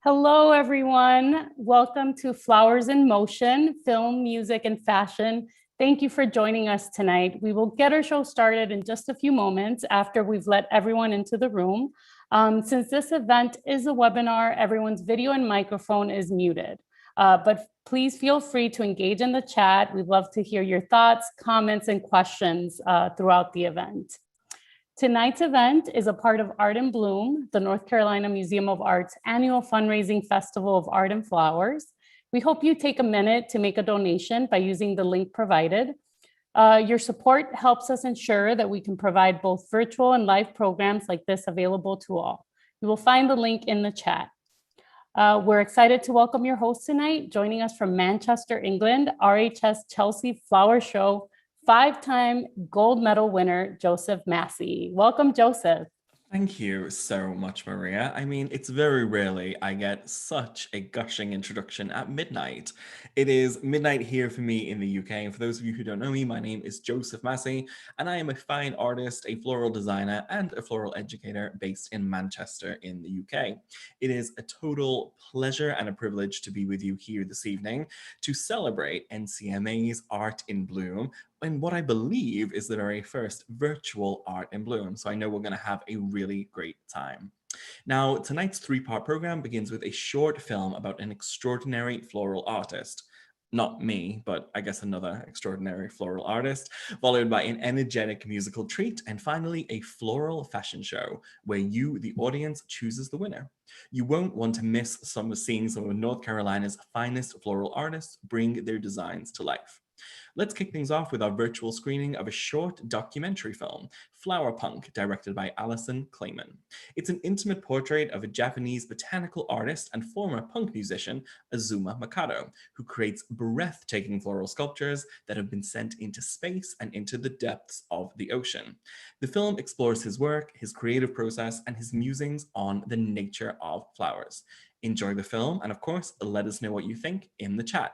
Hello, everyone. Welcome to Flowers in Motion, Film, Music, and Fashion. Thank you for joining us tonight. We will get our show started in just a few moments after we've let everyone into the room. Since this event is a webinar, everyone's video and microphone is muted. But please feel free to engage in the chat. We'd love to hear your thoughts, comments, and questions throughout the event. Tonight's event is a part of Art in Bloom, the North Carolina Museum of Art's annual fundraising festival of art and flowers. We hope you take a minute to make a donation by using the link provided. Your support helps us ensure that we can provide both virtual and live programs like this available to all. You will find the link in the chat. We're excited to welcome your host tonight, joining us from Manchester, England, RHS Chelsea Flower Show, 5-time gold medal winner, Joseph Massie. Welcome, Joseph. Thank you so much, Maria. I mean, it's very rarely I get such a gushing introduction at midnight. It is midnight here for me in the UK, and for those of you who don't know me, my name is Joseph Massie, and I am a fine artist, a floral designer, and a floral educator based in Manchester in the UK. It is a total pleasure and a privilege to be with you here this evening to celebrate NCMA's Art in Bloom, and what I believe is the very first virtual Art in Bloom. So I know we're going to have a really great time. Now, tonight's three-part program begins with a short film about an extraordinary floral artist. Not me, but I guess another extraordinary floral artist, followed by an energetic musical treat, and finally a floral fashion show where you, the audience, chooses the winner. You won't want to miss seeing some of North Carolina's finest floral artists bring their designs to life. Let's kick things off with our virtual screening of a short documentary film, Flower Punk, directed by Alison Clayman. It's an intimate portrait of a Japanese botanical artist and former punk musician, Azuma Makoto, who creates breathtaking floral sculptures that have been sent into space and into the depths of the ocean. The film explores his work, his creative process, and his musings on the nature of flowers. Enjoy the film, and of course, let us know what you think in the chat.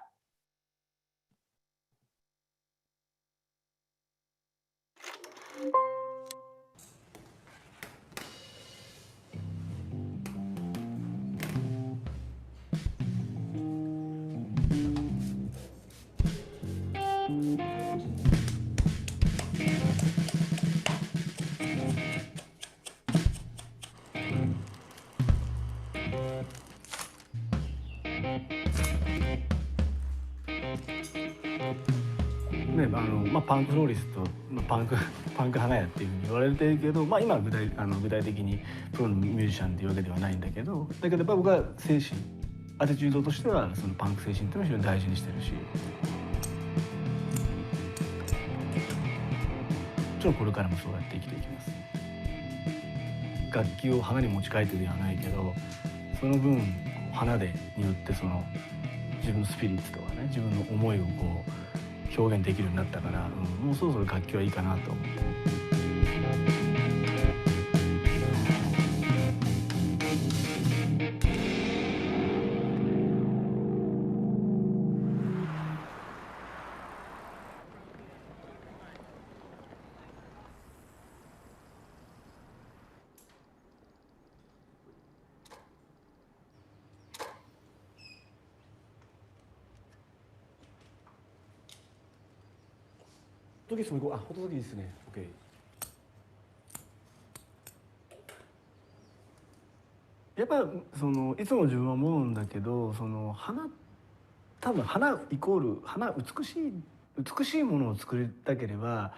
パンクフローリスト、パンク花屋っていうふうに言われてるけど、今は具体的にプロのミュージシャンっていうわけではないんだけど、だけどやっぱ僕は精神、アティチュードとしてはそのパンク精神っていうのを非常に大事にしてるし、もちろんこれからもそうやって生きていきます。楽器を花に持ち替えてではないけど、その分花によってその自分のスピリッツとかね、自分の思いをこう表現できるようになったから、もうそろそろ楽器はいいかなと思って。ホットケーキも行こう。ホットケーキいいですね。OK。やっぱそのいつも自分は思うんだけど、その多分花イコール美しいものを作りたければ、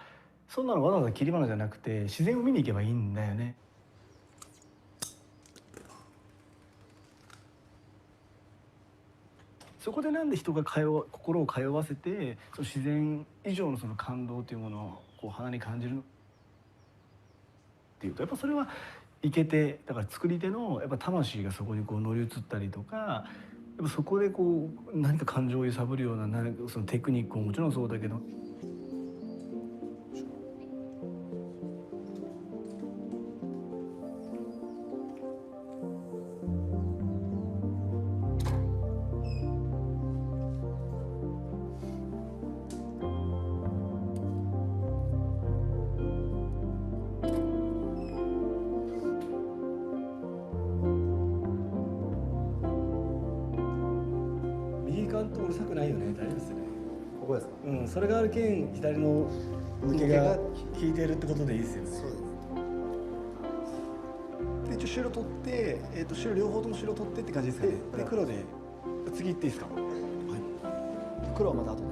そんなのわざわざ切り花じゃなくて自然を見に行けばいいんだよね。そこでなんで人が心を通わせて、その自然以上のその感動というものをこう花に感じるのっていうと、やっぱそれは生け手だから作り手のやっぱ魂がそこにこう乗り移ったりとか、やっぱそこでこう何か感情を揺さぶるようなそのテクニックももちろんそうだけど。それがあるけん左の抜けが効いてるってことでいいですよね。そうです。で一応白取って、白両方とも白取ってって感じですかね。で黒で次行っていいですか。はい。黒はまた後で。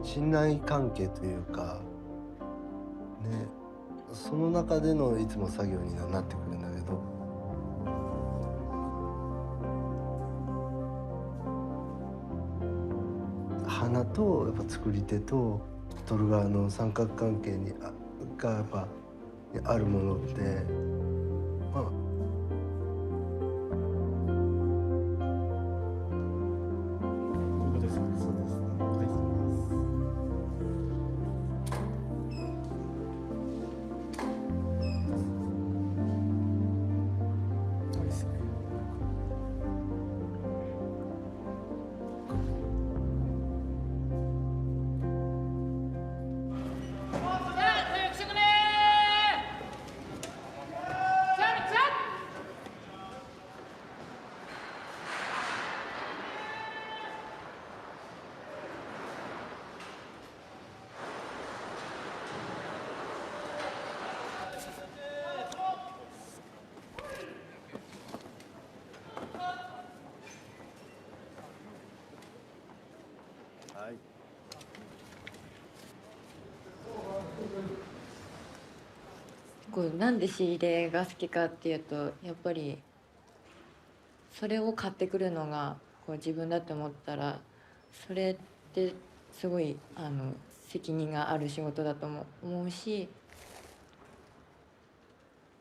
信頼関係というかね、その中でのいつも作業にはなってくるんだけど、花とやっぱ作り手と取る側の三角関係にがやっぱあるものって、まあそうですね。そうですね。はい。こうなんで仕入れが好きかっていうと、やっぱりそれを買ってくるのがこう自分だって思ったら、それってすごい責任がある仕事だと思うし、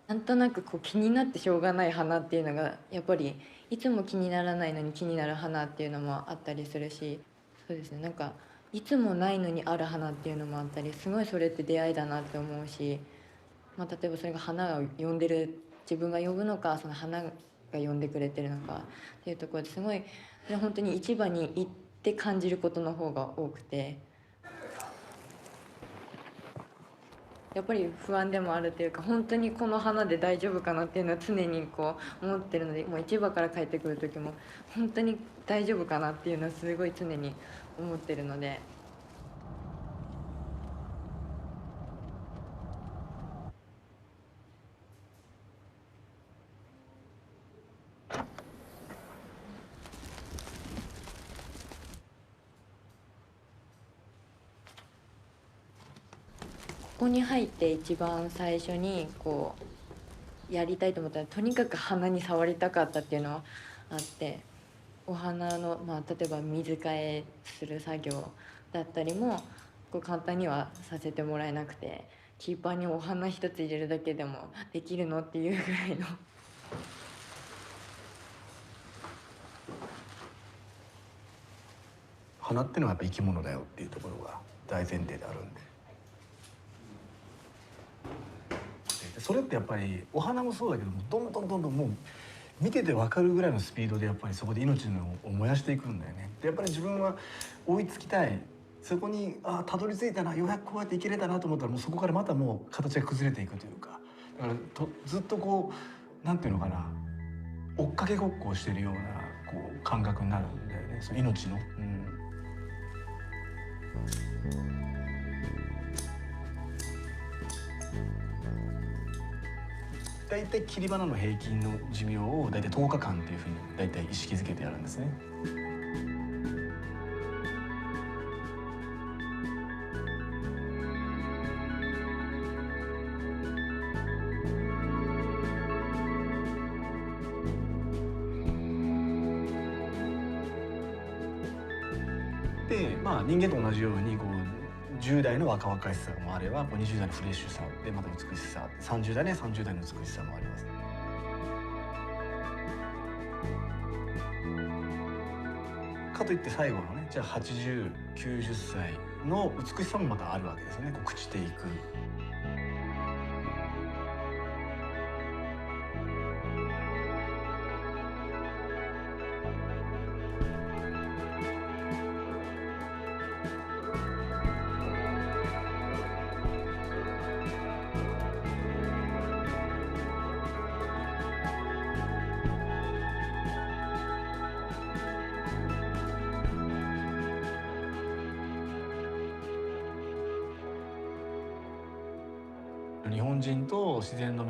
なんとなくこう気になってしょうがない花っていうのがやっぱりいつも気にならないのに気になる花っていうのもあったりするし、そうですね、なんかいつもないのにある花っていうのもあったり、すごいそれって出会いだなって思うし、まあ、例えばそれが花を呼んでる、自分が呼ぶのかその花が呼んでくれてるのかっていうところですごい、それ本当に市場に行って感じることの方が多くて、やっぱり不安でもあるというか、本当にこの花で大丈夫かなっていうのは常にこう思ってるので、もう市場から帰ってくる時も本当に大丈夫かなっていうのはすごい常に思ってるので。ここに入って一番最初にこうやりたいと思ったら、とにかく花に触りたかったっていうのはあって、お花の、まあ、例えば水替えする作業だったりもこう簡単にはさせてもらえなくて、キーパーにお花一つ入れるだけでもできるのっていうぐらいの。花ってのはやっぱ生き物だよっていうところが大前提であるんで。それってやっぱりお花もそうだけども、どんどんもう見てて分かるぐらいのスピードでやっぱりそこで命を燃やしていくんだよね。でやっぱり自分は追いつきたい、そこにたどり着いたな、ようやくこうやって生きれたなと思ったら、もうそこからまたもう形が崩れていくというか、だからずっとこうなんていうのかな、追っかけごっこをしてるようなこう感覚になるんだよね、その命の。大体切り花の平均の寿命を大体10日間っていうふうに大体意識づけてやるんですね。で人間と同じようにこう10代の若々しさもあれば、20代のフレッシュさでまた美しさ、30代ね30代の美しさもあります。かといって最後のね、じゃあ80、90歳の美しさもまたあるわけですよね、こう朽ちていく。日本人と自然の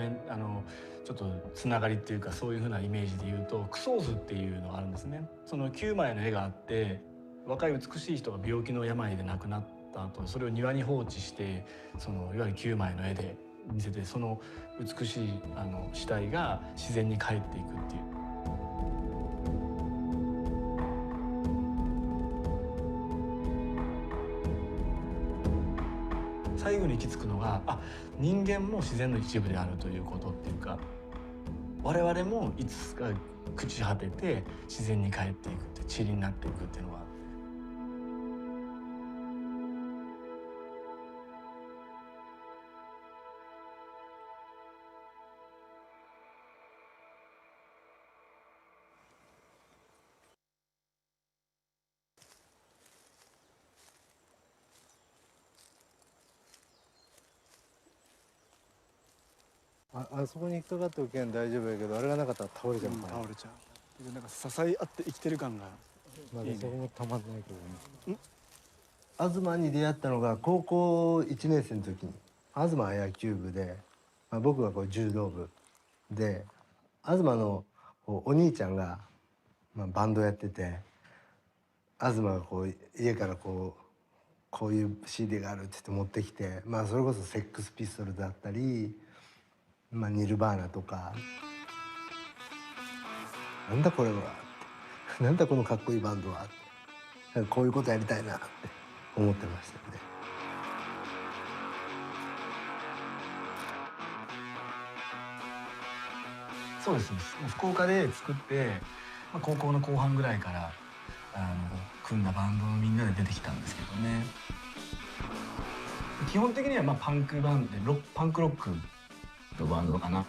ちょっとつながりっていうか、そういう風なイメージで言うとクソーズっていうのがあるんですね。その9枚の絵があって、若い美しい人が病気の病で亡くなった後、それを庭に放置して、そのいわゆる9枚の絵で見せて、その美しい死体が自然に帰っていくっていう。最後に行き着くのが、人間も自然の一部であるということっていうか、我々もいつか朽ち果てて自然に帰っていくって、塵になっていくっていうのがあって。あそこに引っかかっておけん大丈夫やけど、あれがなかったら倒れちゃうから、倒れちゃう。なんか支え合って生きてる感がまだそこもたまんないけどね。ん東に出会ったのが高校1年生の時に。東は野球部で、僕はこう柔道部で、東のお兄ちゃんが、バンドやってて、東がこう家からこういう CD があるって言って持ってきて、それこそセックスピストルだったり、ニルバーナとか、なんだこれはって、なんだこのかっこいいバンドはって、こういうことやりたいなって思ってましたよね。そうです。福岡で作って、高校の後半ぐらいから組んだバンドのみんなで出てきたんですけどね。基本的にはパンクバンドでパンクロックのバンドかな。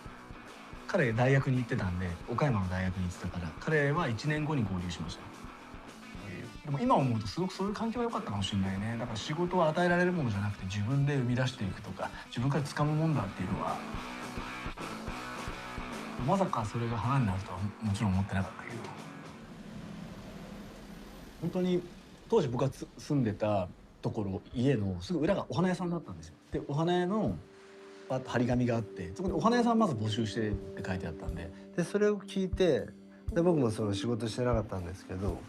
彼大学に行ってたんで、岡山の大学に行ってたから、彼は1年後に合流しました。でも今思うとすごくそういう環境が良かったかもしれないね。だから仕事は与えられるものじゃなくて、自分で生み出していくとか、自分から掴むもんだっていうのは、まさかそれが花になるとはもちろん思ってなかったけど、本当に当時僕が住んでたところ、家のすぐ裏がお花屋さんだったんですよ。でお花屋の張り紙があって、そこでお花屋さんまず募集してって書いてあったんで、それを聞いて、僕もその仕事してなかったんですけど、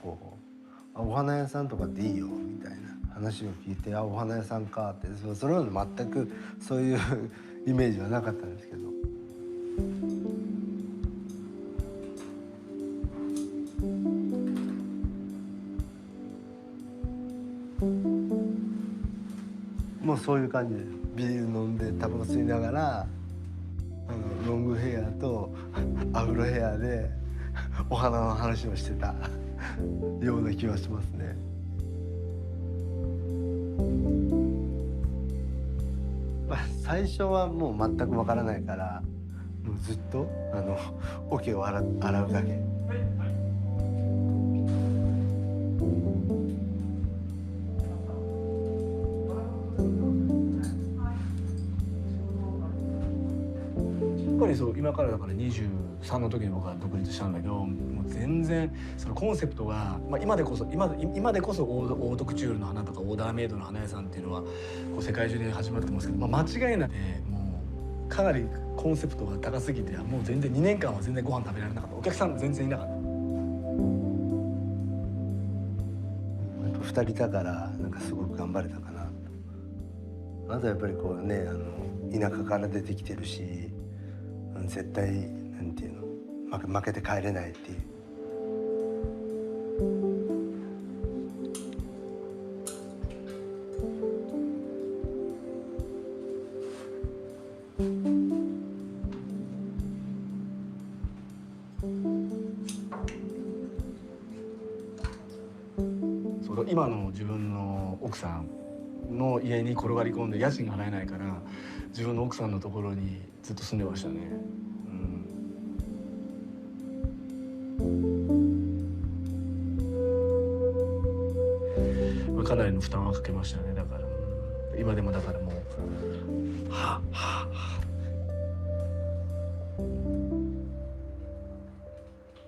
お花屋さんとかっていいよみたいな話を聞いて、お花屋さんかって、それまで全くそういうイメージはなかったんですけど。もうそういう感じでビール飲んでタバコ吸いながら、ロングヘアとアフロヘアでお花の話をしてたような気がしますね。最初はもう全くわからないから、もうずっと桶を洗うだけ。そう今からだから23の時に僕は独立したんだけど、もう全然そのコンセプトが、今でこそオートクチュールの花とかオーダーメイドの花屋さんっていうのは世界中で始まってますけど、間違いなくもうかなりコンセプトが高すぎて、もう全然2年間は全然ご飯食べられなかった。お客さん全然いなかった。2人いたからなんかすごく頑張れたかなと。あとやっぱり田舎から出てきてるし、絶対なんていうの、負けて帰れないっていう。今の自分の奥さんの家に転がり込んで、家賃が払えないから自分の奥さんのところにずっと住んでましたね。かなりの負担はかけましたね。だから、今でもだからもう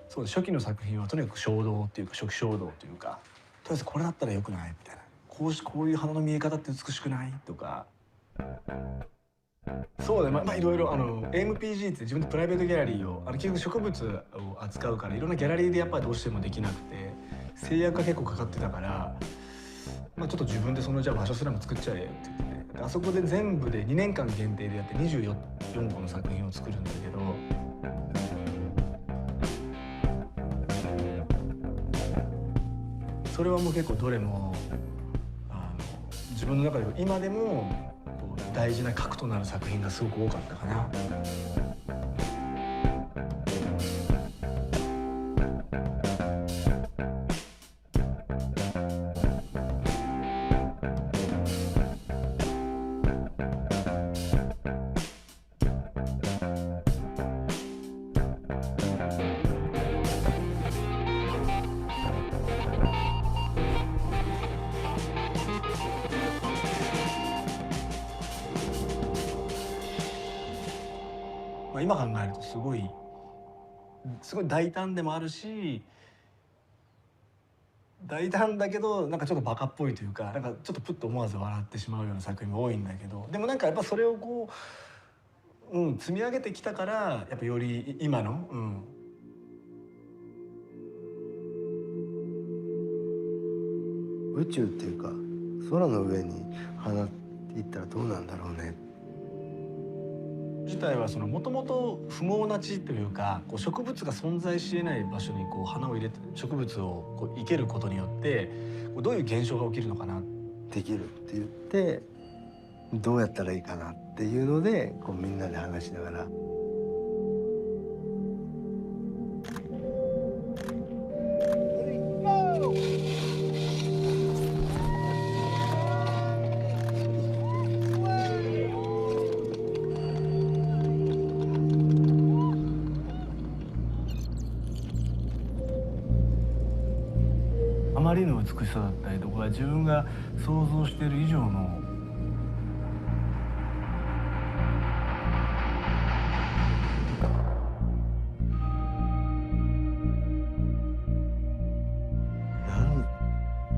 そう初期の作品はとにかく衝動っていうか、初期衝動というか、とりあえずこれだったらよくないみたいな、こういう花の見え方って美しくないとか、そうね、まあいろいろAMPG って自分でプライベートギャラリーを結局植物を扱うからいろんなギャラリーでやっぱりどうしてもできなくて制約が結構かかってたから、まあ、ちょっと自分でそのじゃあ場所すらも作っちゃえって言ってね、あそこで全部で2年間限定でやって24個の作品を作るんだけど、それはもう結構どれも自分の中で今でもこう大事な核となる作品がすごく多かったかな。まあ、今考えるとすごい大胆でもあるし、大胆だけどなんかちょっとバカっぽいというか、なんかちょっとプッと思わず笑ってしまうような作品も多いんだけど、でもなんかやっぱそれをこう、積み上げてきたからやっぱより今の、宇宙っていうか空の上に花っていったらどうなんだろうね。自体はもともと不毛な地というか、こう植物が存在し得ない場所にこう花を入れて植物をこう生けることによってこうどういう現象が起きるのかな。できるって言ってどうやったらいいかなっていうのでこうみんなで話しながら。あまりの美しさだったりとか自分が想像している以上の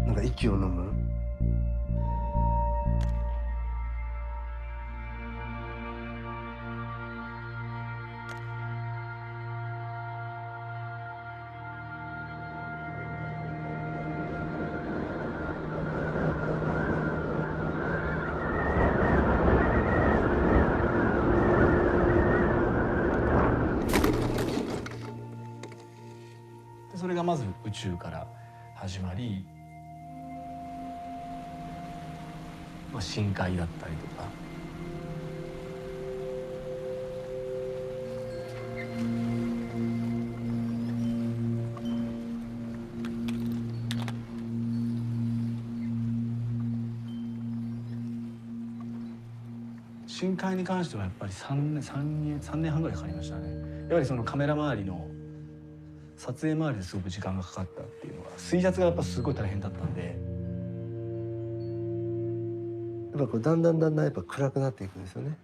なんか息を飲む。それがまず宇宙から始まり、まあ、深海だったりとか。深海に関してはやっぱり3年半ぐらいかかりましたね。やはりそのカメラ周りの撮影周りですごく時間がかかったっていうのは、水圧がやっぱすごい大変だったんで。やっぱこうだんだんやっぱ暗くなっていくんですよね。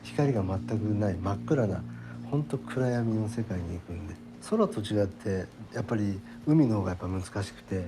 光が全くない真っ暗な本当暗闇の世界に行くんで、空と違ってやっぱり海の方がやっぱ難しくて。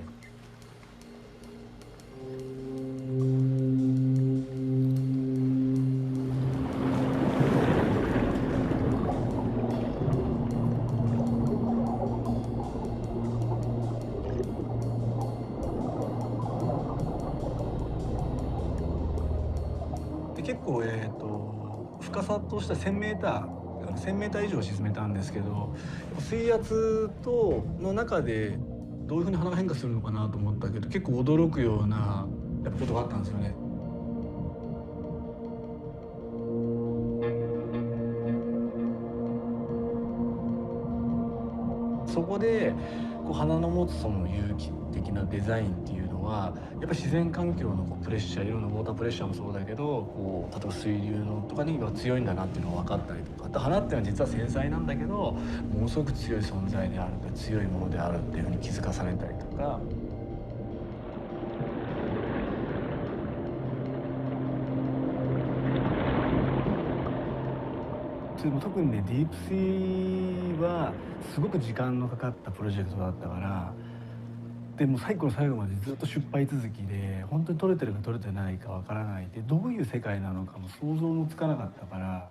結構深さとしては1000メーター以上沈めたんですけど、水圧の中でどういうふうに花が変化するのかなと思ったけど、結構驚くようなやっぱことがあったんですよね。そこでこう花の持つその有機的なデザインっていうのはやっぱり自然環境のこうプレッシャー、いろんなウォータープレッシャーもそうだけど、こう例えば水流のとかには強いんだなっていうのが分かったりとか、あと花っていうのは実は繊細なんだけどものすごく強い存在である、強いものであるっていうふうに気づかされたりとか。でも特にねディープシーはすごく時間のかかったプロジェクトだったから、でも最後の最後までずっと失敗続きで本当に撮れてるか撮れてないかわからないでどういう世界なのかも想像もつかなかったから。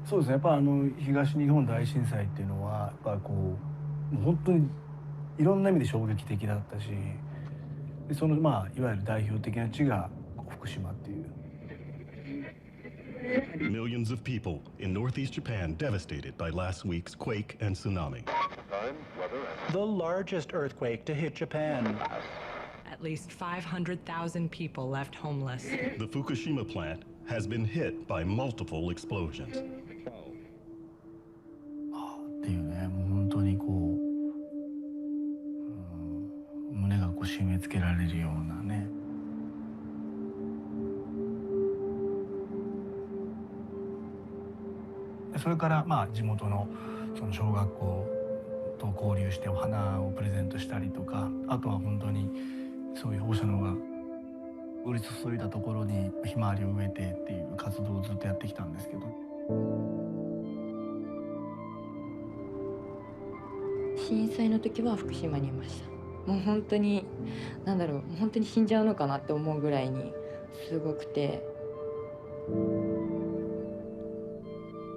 そうですね、やっぱ東日本大震災っていうのはやっぱこう本当にいろんな意味で衝撃的だったし、でそのまあいわゆる代表的な地が福島っていう。Millions of people in northeast Japan devastated by last week's quake and tsunami. The largest earthquake to hit Japan. At least 500,000 people left homeless. The Fukushima plant has been hit by multiple explosions. っていうね、もう本当にこう、胸がこう締め付けられるようなね。それからまあ地元のその小学校と交流してお花をプレゼントしたりとか、あとは本当にそういう放射能が降り注いだところにひまわりを植えてっていう活動をずっとやってきたんですけど。震災の時は福島にいました。もう本当に本当に死んじゃうのかなって思うぐらいにすごくて。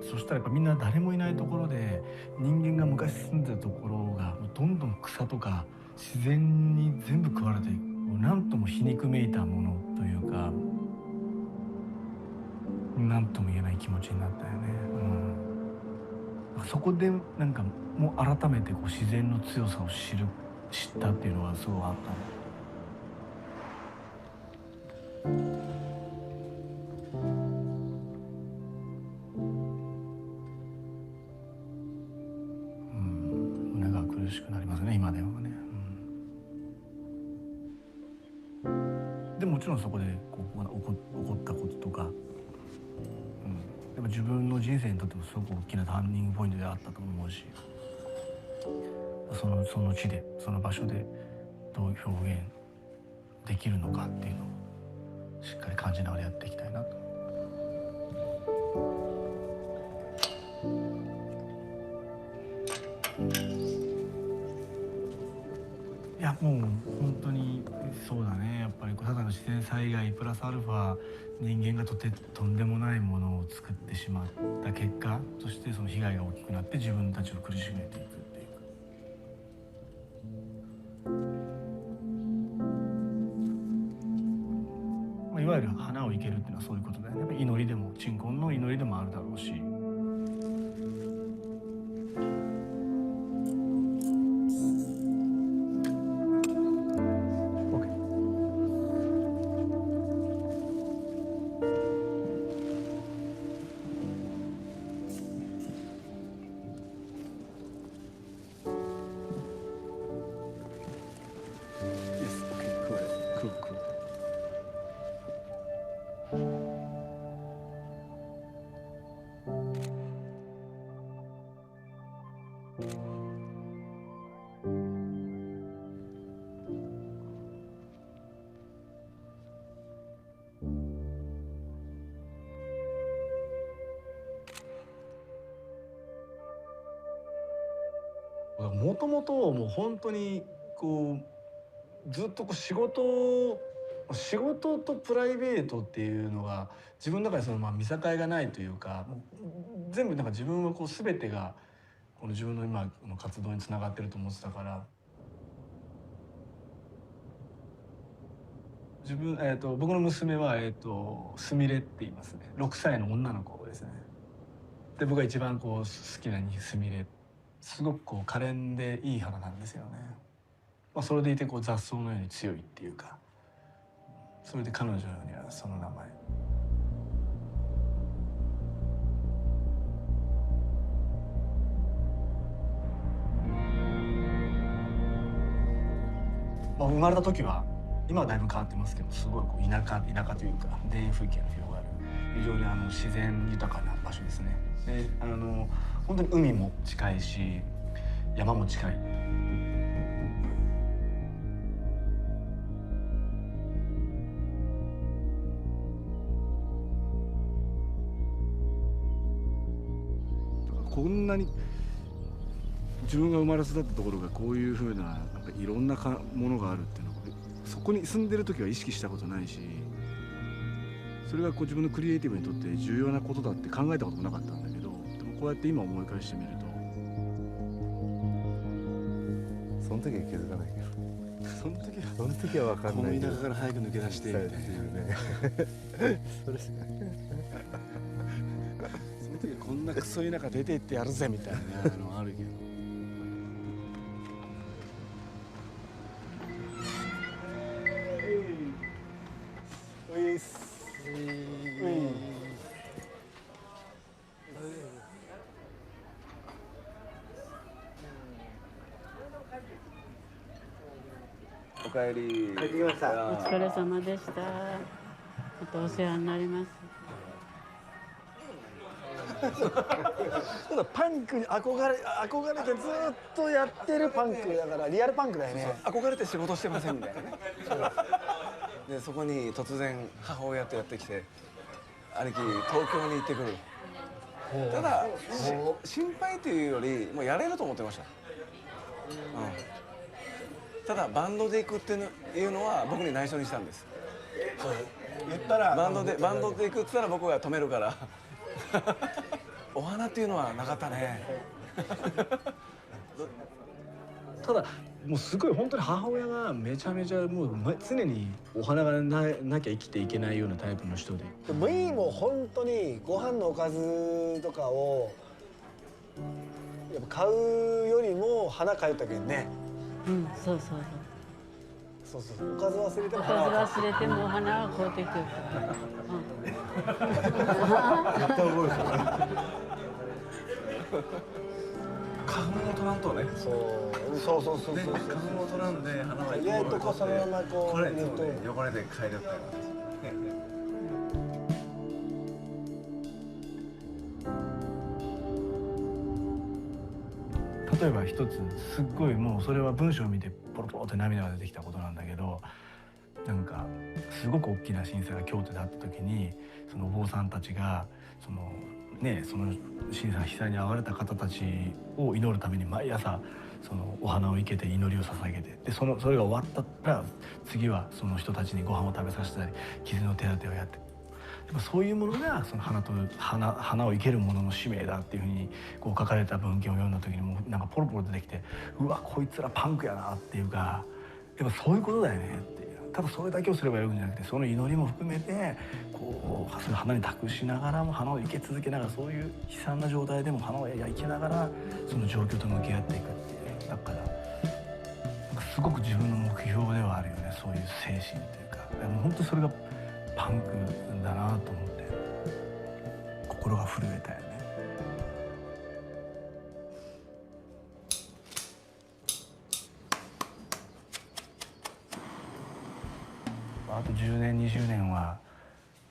そしたらやっぱみんな誰もいないところで人間が昔住んでたところがもうどんどん草とか自然に全部食われていく、なんとも皮肉めいたものというか、なんとも言えない気持ちになったよね。そこでなんかもう改めてこう自然の強さを知ったっていうのはすごいあったの。胸が苦しくなりますね、今ではね。でもちろんそこでこう起こったこととか、でも自分の人生にとってもすごく大きなターニングポイントであったと思うし、その地でその場所でどう表現できるのかっていうのをしっかり感じながらやっていきたいなと。いやもう本当にそうだね、やっぱりただの自然災害プラスアルファ人間がとんでもないものを作ってしまった結果としてその被害が大きくなって自分たちを苦しめていくっていうか、いわゆる花を生けるっていうのはそういうことだよね。やっぱり祈りでも鎮魂の祈りでもあるだろうし。もともともう本当にこうずっとこう仕事とプライベートっていうのが自分の中でその見境がないというか、もう全部なんか自分はこう全てがこの自分の今の活動につながってると思ってたから、僕の娘はすみれって言いますね。6歳の女の子ですね。で僕が一番こう好きなすみれすごくこう可憐でいい花なんですよね。まあ、それでいてこう雑草のように強いっていうか、それで彼女にはその名前。まあ、生まれた時は今はだいぶ変わってますけど、すごいこう田舎というか田園風景の広がる非常に自然豊かな場所ですね。で本当に海も近いし山も近い。こんなに自分が生まれ育ったところがこういう風な、なんかいろんなものがあるっていうのはそこに住んでる時は意識したことないし、それがこう自分のクリエイティブにとって重要なことだって考えたこともなかったんだけど、でもこうやって今思い返してみると、その時は気づかないけど、その時は分かんないけど、この田舎から早く抜け出してみたいなねそれしかその時はこんなクソ田舎出て行ってやるぜみたいなのあるけど。おかえり。帰ってきました。お疲れ様でした。またお世話になります。パンクに憧れてずっとやってるパンクだからリアルパンクだよね。憧れて仕事してませんみたいなね。でそこに突然母親とやってきて兄貴東京に行ってくる。ただ心配というよりもうやれると思ってました。ただバンドで行くっていうのは僕に内緒にしたんです。言ったらバンドで行くって言ったら僕が止めるからお花っていうのはなかったね。ただもうすごい本当に母親がめちゃめちゃもう常にお花がなきゃ生きていけないようなタイプの人で、部員も本当にご飯のおかずとかをやっぱ買うよりも花買うたけんね。うんそうおかず忘れてもおかず忘れてもお花を買うてくる。絶対覚えてる。花粉を取らんとね。そう花粉を取らんで花は意外とこうそのままこうこれ汚れで帰りよったよ。例えば一つすっごいもうそれは文章を見てポロポロって涙が出てきたことなんだけど、なんかすごく大きな震災が京都であった時にそのお坊さんたちがその震災被災に遭われた方たちを祈るために毎朝そのお花を生けて祈りを捧げて、でそれが終わったら次はその人たちにご飯を食べさせたり傷の手当てをやって、そういうものがその花を生けるものの使命だっていうふうにこう書かれた文献を読んだ時にもうなんかポロポロ出てきて、うわこいつらパンクやなっていうか、やっぱそういうことだよねっていう。ただそれだけをすればよくんじゃなくて、その祈りも含めてこうその花に託しながらも花を生け続けながら、そういう悲惨な状態でも花を生けながらその状況と向き合っていくっていう。だからなんかすごく自分の目標ではあるよね、そういう精神というか。もう本当にそれがパンクだなと思って心が震えたよね。あと10年20年は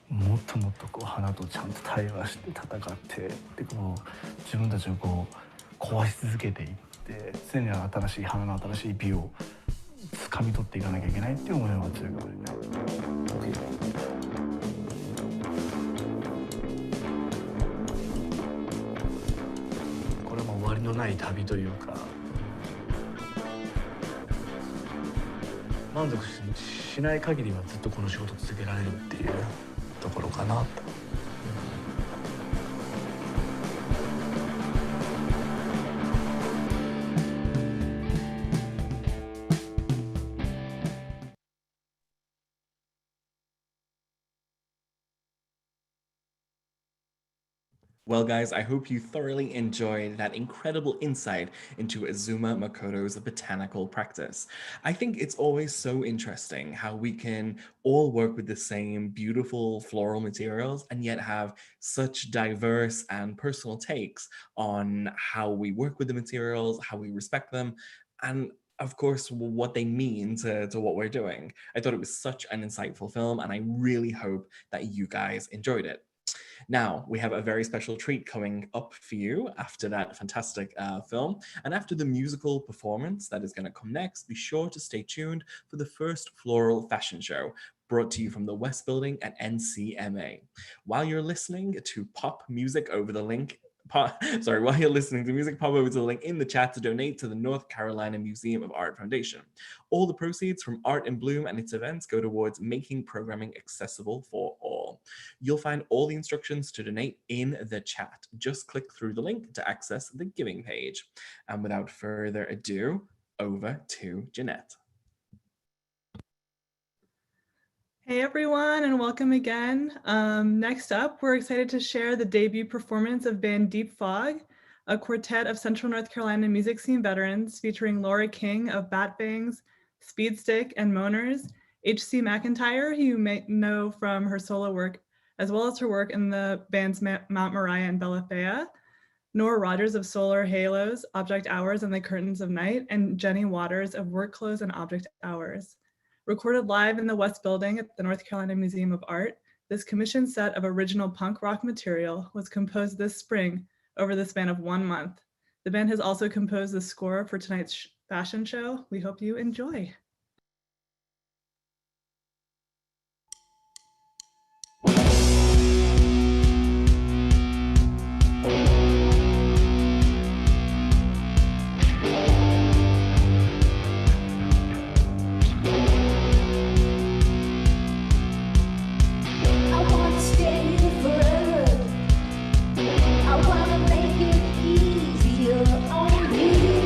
もっともっとこう花とちゃんと対話して戦ってでこう自分たちをこう壊し続けていって、常に新しい花の新しい美を掴み取っていかなきゃいけないっていう思いは強いかもしれない。これはもう終わりのない旅というか、満足しない限りはずっとこの仕事続けられるっていうところかなと。Well, guys, I hope you thoroughly enjoyed that incredible insight into Azuma Makoto's botanical practice. I think it's always so interesting how we can all work with the same beautiful floral materials and yet have such diverse and personal takes on how we work with the materials, how we respect them, and of course, what they mean to what we're doing. I thought it was such an insightful film, and I really hope that you guys enjoyed it. Now, we have a very special treat coming up for you after that fantastic film. And after the musical performance that is going to come next, be sure to stay tuned for the first Floral fashion show brought to you from the West Building at NCMA. While you're listening to pop music over the link, while you're listening to music, pop over to the link in the chat to donate to the North Carolina Museum of Art Foundation. All the proceeds from Art in Bloom and its events go towards making programming accessible for all. You'll find all the instructions to donate in the chat. Just click through the link to access the giving page. And without further ado, over to Jeanette. Hey everyone, and welcome again. Next up, we're excited to share the debut performance of band Deep Fog, a quartet of Central North Carolina music scene veterans featuring Laura King of Bat Bangs, Speedstick, and Moaners, H.C. McIntyre, who you may know from her solo work, as well as her work in the bands Mount Moriah and Bella Fea, Nora Rogers of Solar Halos, Object Hours, and the Curtains of Night, and Jenny Waters of Work Clothes and Object Hours. Recorded live in the West Building at the North Carolina Museum of Art, this commissioned set of original punk rock material was composed this spring over the span of 1 month. The band has also composed the score for tonight's fashion show. We hope you enjoy. Easier on you.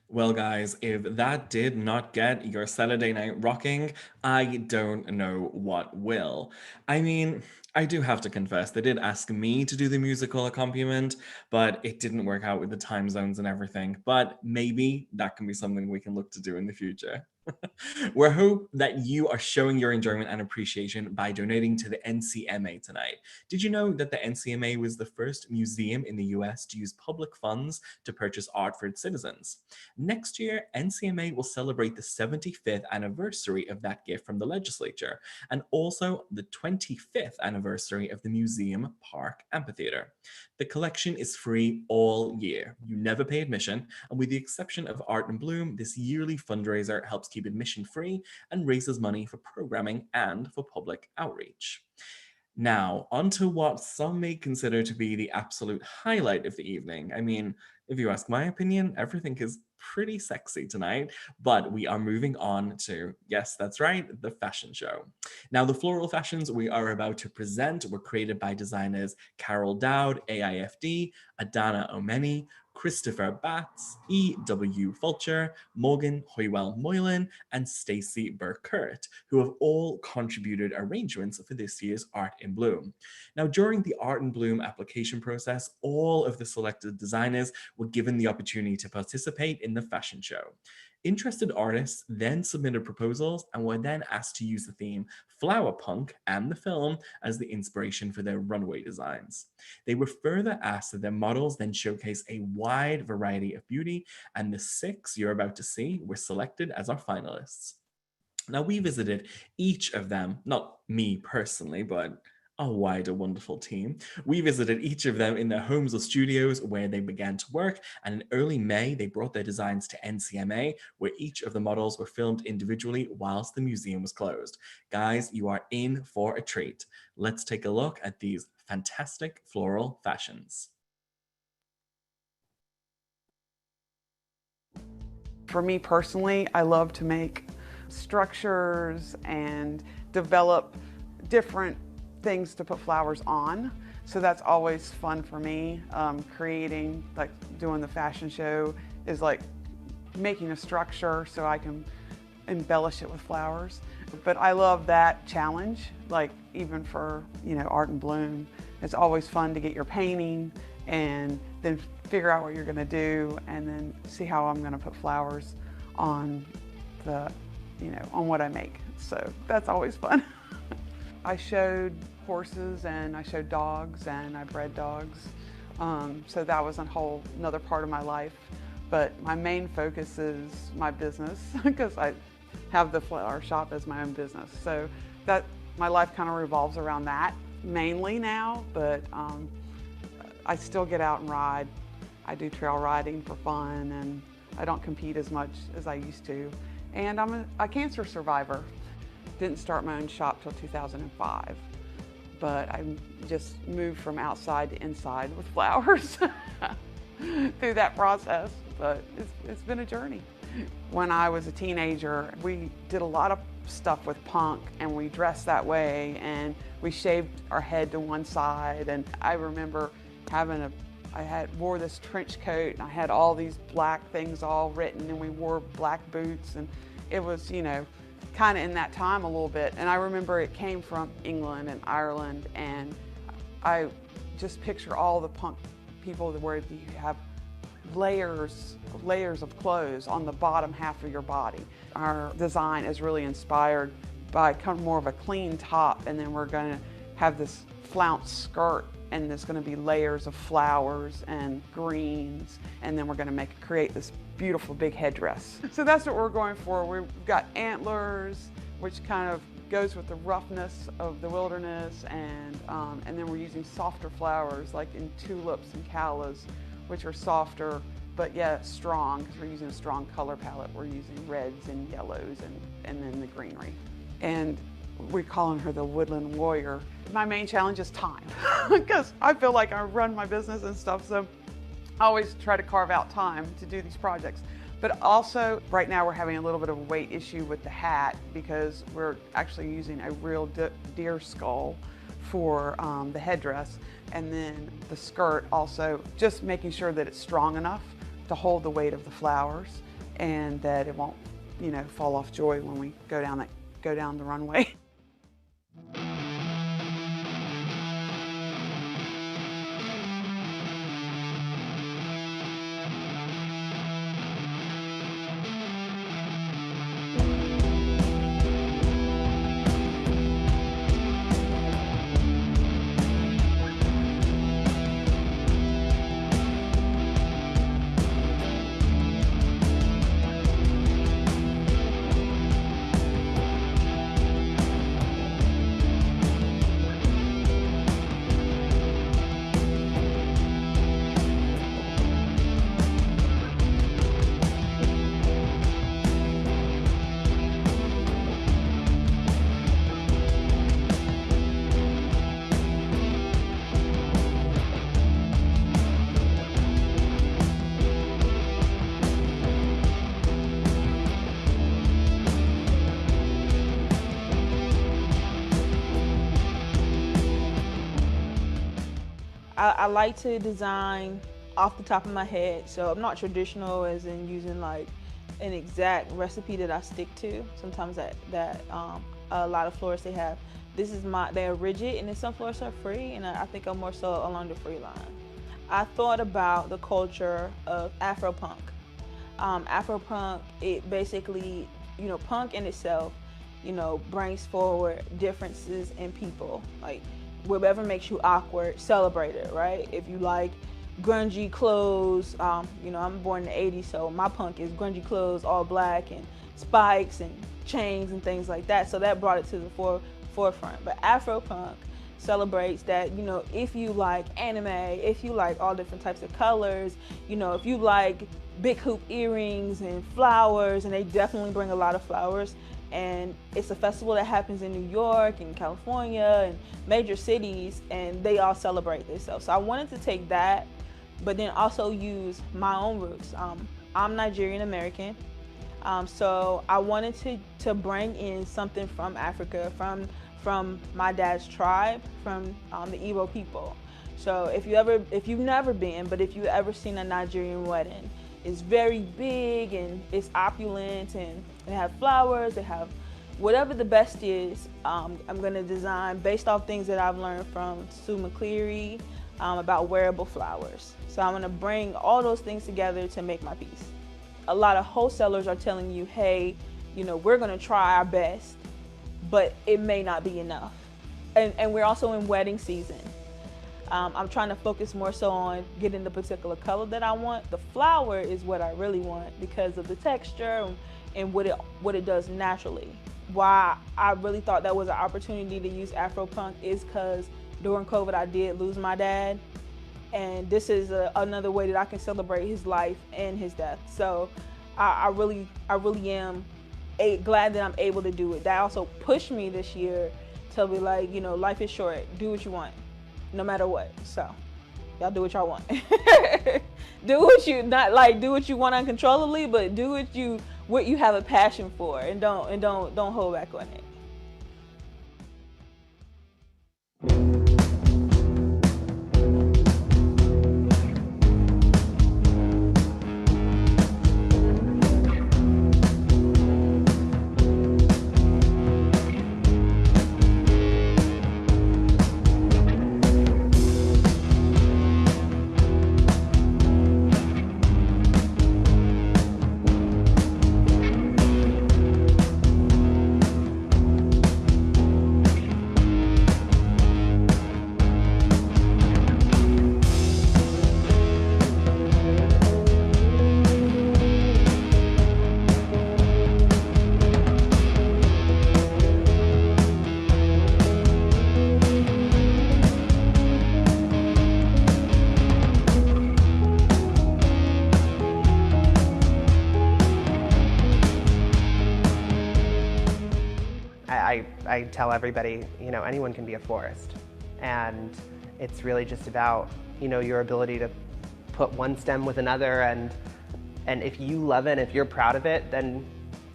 Well, guys, if that did not get your Saturday night rocking, I don't know what will. I mean, I do have to confess, they did ask me to do the musical accompaniment, but it didn't work out with the time zones and everything. But maybe that can be something we can look to do in the future. We hope that you are showing your enjoyment and appreciation by donating to the NCMA tonight. Did you know that the NCMA was the first museum in the US to use public funds to purchase art for its citizens? Next year, NCMA will celebrate the 75th anniversary of that gift from the legislature, and also the 25th anniversary of the Museum Park Amphitheater. The collection is free all year. You never pay admission, and with the exception of Art in Bloom, this yearly fundraiser helps keep admission free and raises money for programming and for public outreach. Now, onto what some may consider to be the absolute highlight of the evening. I mean, if you ask my opinion, everything is pretty sexy tonight, but we are moving on to, yes, that's right, the fashion show. Now, the floral fashions we are about to present were created by designers Carol Dowd, AIFD, Adana Omeni, Christopher Batts, E.W. Fulcher, Morgan Hoywell Moylan, and Stacey Burkert, who have all contributed arrangements for this year's Art in Bloom. Now, during the Art in Bloom application process, all of the selected designers were given the opportunity to participate in the fashion show. Interested artists then submitted proposals and were then asked to use the theme Flower Punk and the film as the inspiration for their runway designs. They were further asked that their models then showcase a wide variety of beauty, and the 6 you're about to see were selected as our finalists. Now, we visited each of them, not me personally, but a wider wonderful team. We visited each of them in their homes or studios where they began to work, and in early May, they brought their designs to NCMA, where each of the models were filmed individually whilst the museum was closed. Guys, you are in for a treat. Let's take a look at these fantastic floral fashions. For me personally, I love to make structures and develop different things to put flowers on. So that's always fun for me. Creating, like doing the fashion show is like making a structure so I can embellish it with flowers. But I love that challenge, like even for, Art in Bloom. It's always fun to get your painting and then figure out what you're gonna do and then see how I'm gonna put flowers on the, on what I make. So that's always fun. I showed horses and I showed dogs and I bred dogs. So that was another part of my life. But my main focus is my business because I have the flower shop as my own business. So that my life kind of revolves around that mainly now, but I still get out and ride. I do trail riding for fun and I don't compete as much as I used to. And I'm a cancer survivor. Didn't start my own shop till 2005, but I just moved from outside to inside with flowers through that process, but it's been a journey. When I was a teenager, we did a lot of stuff with punk and we dressed that way and we shaved our head to one side, and I remember having wore this trench coat and I had all these black things all written and we wore black boots, and it was, kind of in that time a little bit. And I remember it came from England and Ireland, and I just picture all the punk people where you have layers of clothes on the bottom half of your body. Our design is really inspired by kind of more of a clean top, and then we're going to have this flounce skirt, and there's going to be layers of flowers and greens, and then we're going to create this beautiful big headdress. So that's what we're going for. We've got antlers, which kind of goes with the roughness of the wilderness, and then we're using softer flowers like in tulips and callas, which are softer but yet strong because we're using a strong color palette. We're using reds and yellows and then the greenery. And we're calling her the woodland warrior. My main challenge is time because I feel like I run my business and stuff, so I always try to carve out time to do these projects. But also, right now we're having a little bit of a weight issue with the hat because we're actually using a real deer skull for the headdress, and then the skirt also, just making sure that it's strong enough to hold the weight of the flowers. and that it won't, you know, fall off joy when we go down the runway. I like to design off the top of my head, so I'm not traditional as in using like an exact recipe that I stick to. Sometimes a lot of florists they're rigid, and then some florists are free, and I think I'm more so along the free line. I thought about the culture of Afro-punk. Afro-punk, it basically, you know, punk in itself, you know, brings forward differences in people. Like, whatever makes you awkward, celebrate it, right? If you like grungy clothes, you know, I'm born in the 80s, so my punk is grungy clothes, all black and spikes and chains and things like that. So that brought it to the forefront. But Afro-punk celebrates that, you know, if you like anime, if you like all different types of colors, you know, if you like big hoop earrings and flowers, and they definitely bring a lot of flowers. And it's a festival that happens in New York and California and major cities, and they all celebrate this stuff. So I wanted to take that, but then also use my own roots. I'm Nigerian American, so I wanted to bring in something from Africa, from my dad's tribe, from the Igbo people. So if you've never been, but if you've ever seen a Nigerian wedding, it's very big and it's opulent, and they have flowers, they have whatever the best is. I'm gonna design based off things that I've learned from Sue McCleary about wearable flowers. So I'm gonna bring all those things together to make my piece. A lot of wholesalers are telling you, hey, you know, we're gonna try our best, but it may not be enough. And we're also in wedding season. I'm trying to focus more so on getting the particular color that I want. The flower is what I really want because of the texture and what it does naturally. Why I really thought that was an opportunity to use Afro-punk is because during COVID I did lose my dad, and this is another way that I can celebrate his life and his death. So I really am glad that I'm able to do it. That also pushed me this year to be like, you know, life is short, do what you want. No matter what. So y'all do what y'all want. do what you want uncontrollably, but do what you have a passion for, and don't hold back on it. I tell everybody, you know, anyone can be a florist, and it's really just about, you know, your ability to put one stem with another, and if you love it, if you're proud of it, then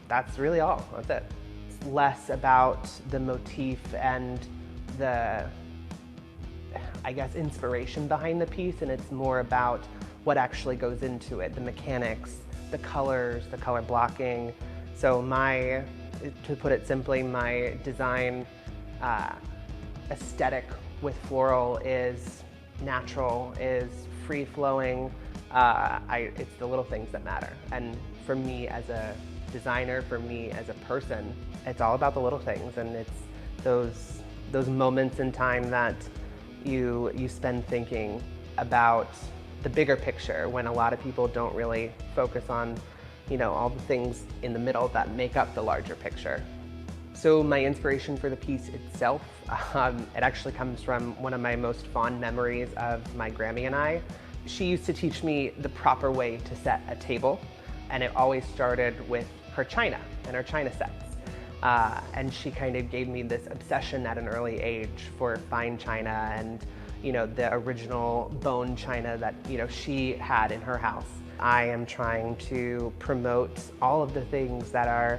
that's really all. That's it. It's less about the motif and the, I guess, inspiration behind the piece, and it's more about what actually goes into it, the mechanics, the colors, the color blocking. So to put it simply, my design aesthetic with floral is natural, is free-flowing. It's the little things that matter. And for me as a designer, for me as a person, it's all about the little things, and it's those moments in time that you spend thinking about the bigger picture when a lot of people don't really focus on, all the things in the middle that make up the larger picture. So my inspiration for the piece itself, it actually comes from one of my most fond memories of my Grammy and I. She used to teach me the proper way to set a table, and it always started with her china and her china sets. And she kind of gave me this obsession at an early age for fine china and the original bone china that she had in her house. I am trying to promote all of the things that are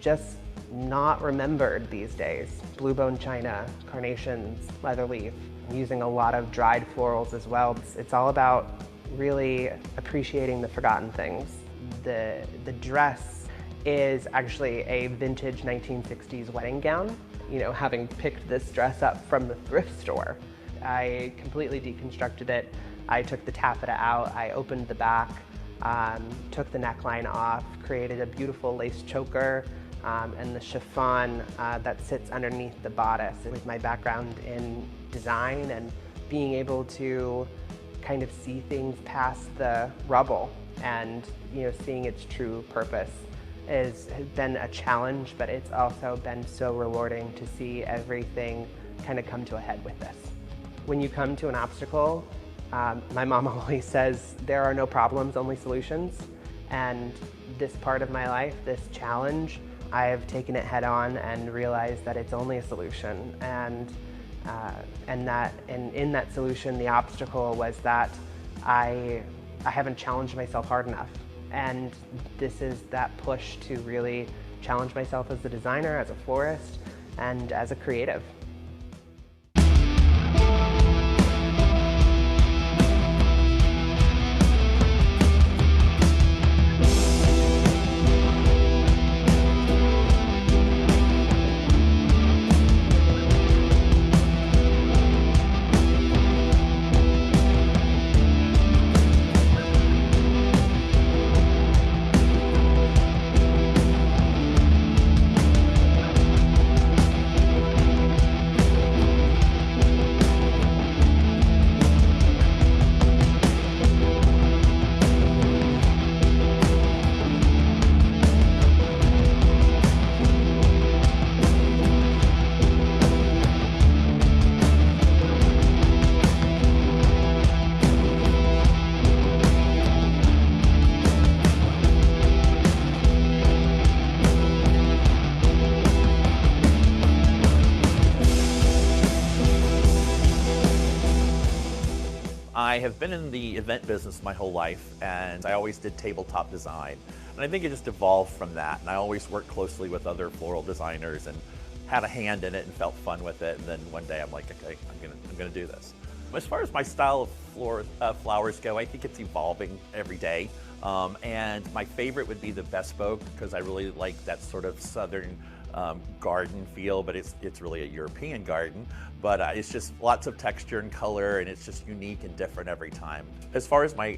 just not remembered these days. Blue bone china, carnations, leather leaf. I'm using a lot of dried florals as well. It's all about really appreciating the forgotten things. The dress is actually a vintage 1960s wedding gown. Having picked this dress up from the thrift store, I completely deconstructed it. I took the taffeta out, I opened the back, took the neckline off, created a beautiful lace choker, and the chiffon that sits underneath the bodice. With my background in design and being able to kind of see things past the rubble and seeing its true purpose has been a challenge, but it's also been so rewarding to see everything kind of come to a head with this. When you come to an obstacle, my mom always says, there are no problems, only solutions. And this part of my life, this challenge, I have taken it head on and realized that it's only a solution. And in that solution, the obstacle was that I haven't challenged myself hard enough. And this is that push to really challenge myself as a designer, as a florist, and as a creative. I have been in the event business my whole life, and I always did tabletop design. And I think it just evolved from that. And I always worked closely with other floral designers and had a hand in it and felt fun with it. And then one day I'm like, okay, I'm gonna do this. As far as my style of flowers go, I think it's evolving every day. And my favorite would be the bespoke, because I really like that sort of southern garden feel, but it's really a European garden. But it's just lots of texture and color, and it's just unique and different every time. As far as my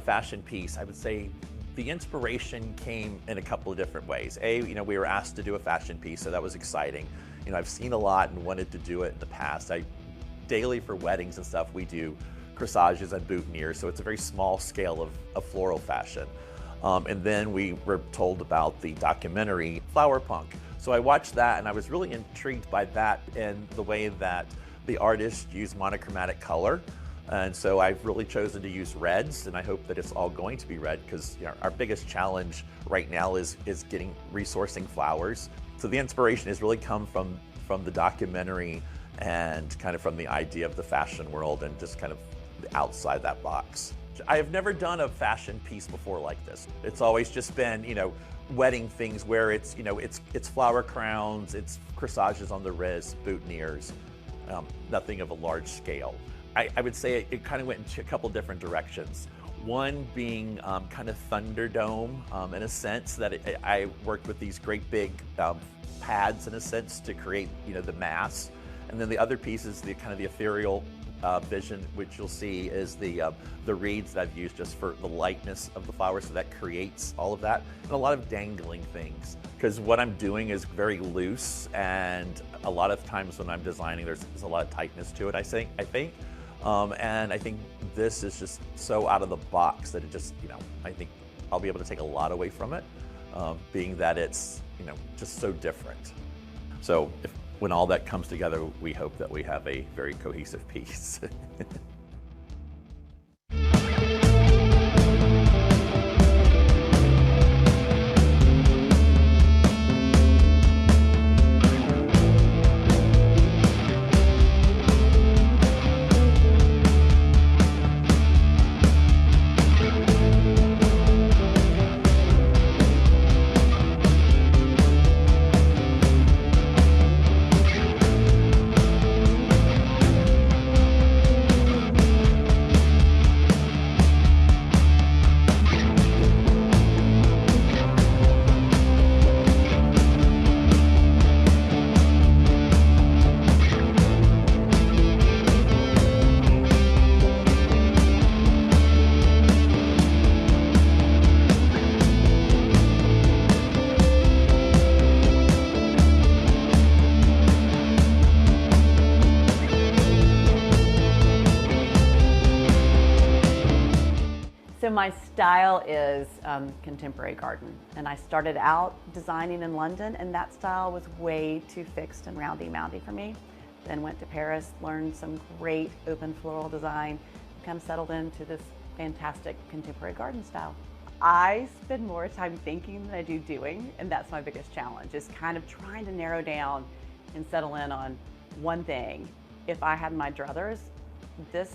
fashion piece, I would say the inspiration came in a couple of different ways. We were asked to do a fashion piece, so that was exciting. I've seen a lot and wanted to do it in the past. Daily for weddings and stuff, we do corsages and boutonnieres, so it's a very small scale of floral fashion. And then we were told about the documentary Flower Punk. So I watched that, and I was really intrigued by that and the way that the artists use monochromatic color. And so I've really chosen to use reds, and I hope that it's all going to be red, because our biggest challenge right now is resourcing flowers. So the inspiration has really come from the documentary and kind of from the idea of the fashion world and just kind of outside that box. I have never done a fashion piece before like this. It's always just been, wedding things where it's flower crowns, it's corsages on the wrist, boutonnieres, nothing of a large scale. I would say it kind of went into a couple different directions. One being kind of Thunderdome in a sense that I worked with these great big pads in a sense to create the mass, and then the other piece is the kind of the ethereal vision, which you'll see is the reeds that I've used just for the lightness of the flowers, so that creates all of that, and a lot of dangling things, because what I'm doing is very loose, and a lot of times when I'm designing there's a lot of tightness to it, I think. And I think this is just so out of the box that it just, I think I'll be able to take a lot away from it, being that it's, just so different. So when all that comes together, we hope that we have a very cohesive piece. So my style is contemporary garden, and I started out designing in London, and that style was way too fixed and roundy-moundy for me. Then went to Paris, learned some great open floral design, kind of settled into this fantastic contemporary garden style. I spend more time thinking than I do doing, and that's my biggest challenge, is kind of trying to narrow down and settle in on one thing. If I had my druthers, this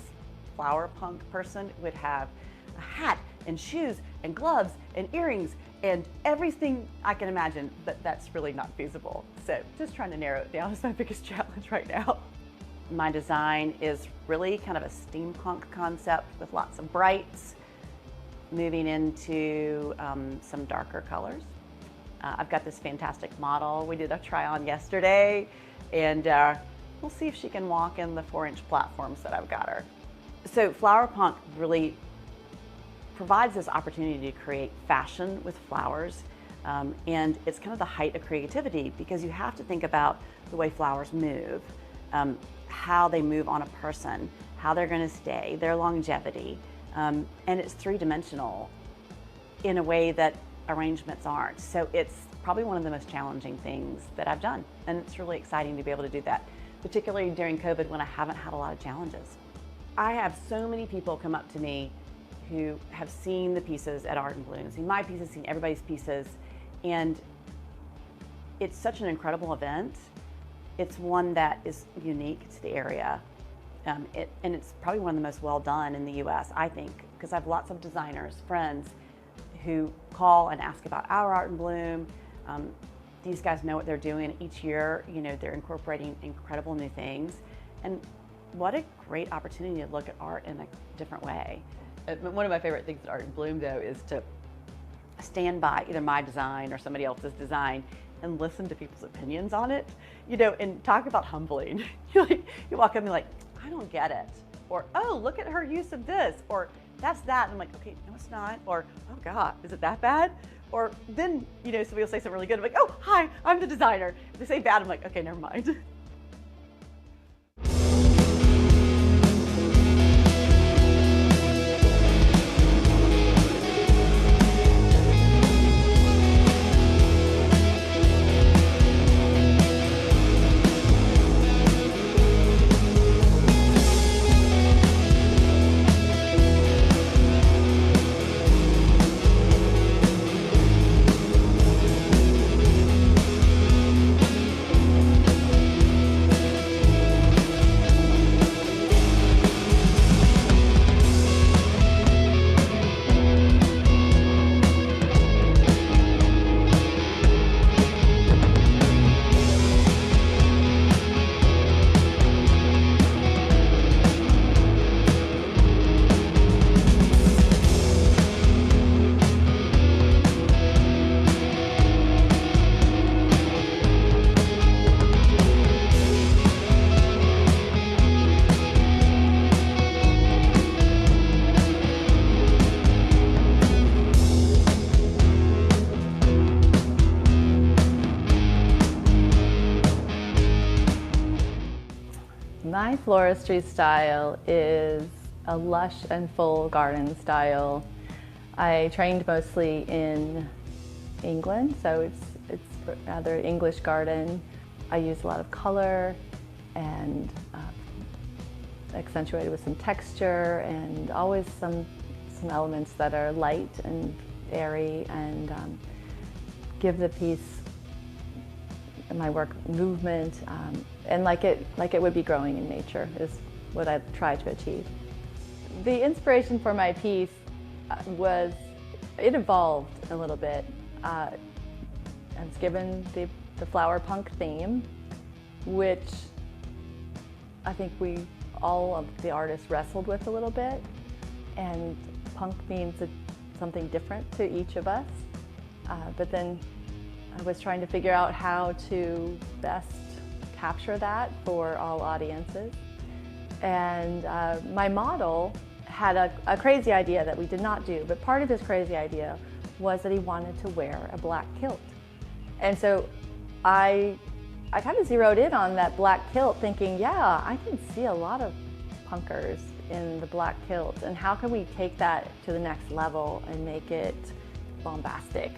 flower punk person would have a hat and shoes and gloves and earrings and everything I can imagine, but that's really not feasible. So just trying to narrow it down is my biggest challenge right now. My design is really kind of a steampunk concept with lots of brights, moving into some darker colors. I've got this fantastic model. We did a try on yesterday, and we'll see if she can walk in the 4-inch platforms that I've got her. So flower punk really provides this opportunity to create fashion with flowers, and it's kind of the height of creativity, because you have to think about the way flowers move, how they move on a person, how they're going to stay, their longevity, and it's three-dimensional in a way that arrangements aren't. So it's probably one of the most challenging things that I've done, and it's really exciting to be able to do that, particularly during COVID when I haven't had a lot of challenges. I have so many people come up to me who have seen the pieces at Art and Bloom, seen my pieces, seen everybody's pieces, and it's such an incredible event. It's one that is unique to the area, and it's probably one of the most well done in the US, I think, because I have lots of designers, friends, who call and ask about our Art and Bloom. These guys know what they're doing each year. They're incorporating incredible new things, and what a great opportunity to look at art in a different way. One of my favorite things at Art and Bloom, though, is to stand by either my design or somebody else's design and listen to people's opinions on it, and talk about humbling. You walk up and be like, I don't get it. Or, oh, look at her use of this. Or, that's that. And I'm like, okay, no, it's not. Or, oh, God, is it that bad? Or then, somebody will say something really good. I'm like, oh, hi, I'm the designer. If they say bad, I'm like, okay, never mind. floristry style is a lush and full garden style. I trained mostly in England, so it's rather English garden. I use a lot of color and accentuated with some texture, and always some elements that are light and airy, and give the piece, my work, movement, and like it would be growing in nature is what I try to achieve. The inspiration for my piece it evolved a little bit. I was given the flower punk theme, which I think all of the artists wrestled with a little bit, and punk means something different to each of us. But then I was trying to figure out how to best capture that for all audiences. And my model had a crazy idea that we did not do, but part of his crazy idea was that he wanted to wear a black kilt. And so I kind of zeroed in on that black kilt, thinking, yeah, I can see a lot of punkers in the black kilt, and how can we take that to the next level and make it bombastic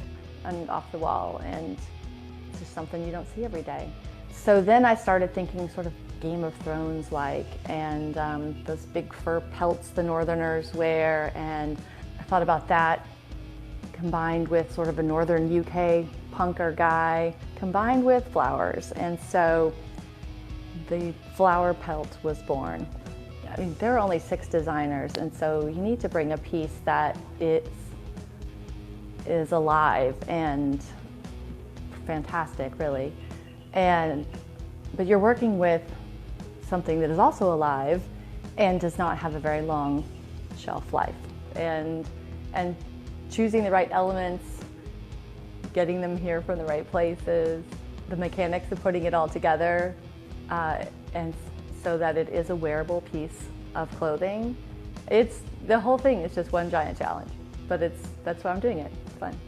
and off the wall, and it's just something you don't see every day. So then I started thinking sort of Game of Thrones like, and those big fur pelts the Northerners wear, and I thought about that combined with sort of a Northern UK punker guy, combined with flowers, and so the flower pelt was born. I mean, there are only 6 designers, and so you need to bring a piece that is alive and fantastic, really. But you're working with something that is also alive and does not have a very long shelf life. And choosing the right elements, getting them here from the right places, the mechanics of putting it all together, and so that it is a wearable piece of clothing. The whole thing is just one giant challenge, but that's why I'm doing it. It's fun.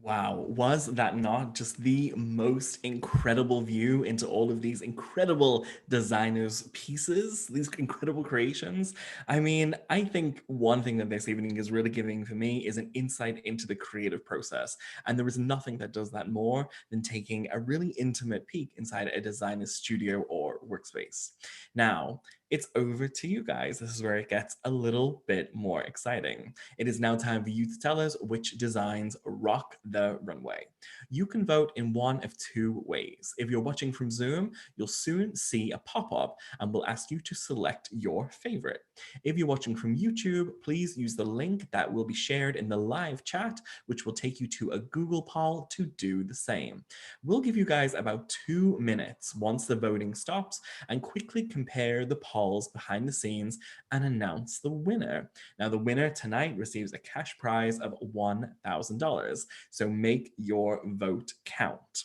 Wow, was that not just the most incredible view into all of these incredible designers' pieces, these incredible creations? I mean, I think one thing that this evening is really giving for me is an insight into the creative process. And there is nothing that does that more than taking a really intimate peek inside a designer's studio or workspace. Now, it's over to you guys. This is where it gets a little bit more exciting. It is now time for you to tell us which designs rock the runway. You can vote in one of 2 ways. If you're watching from Zoom, you'll soon see a pop-up and we'll ask you to select your favorite. If you're watching from YouTube, please use the link that will be shared in the live chat, which will take you to a Google poll to do the same. We'll give you guys about 2 minutes once the voting stops and quickly compare the polls behind the scenes and announce the winner. Now, the winner tonight receives a cash prize of $1,000, so make your vote count.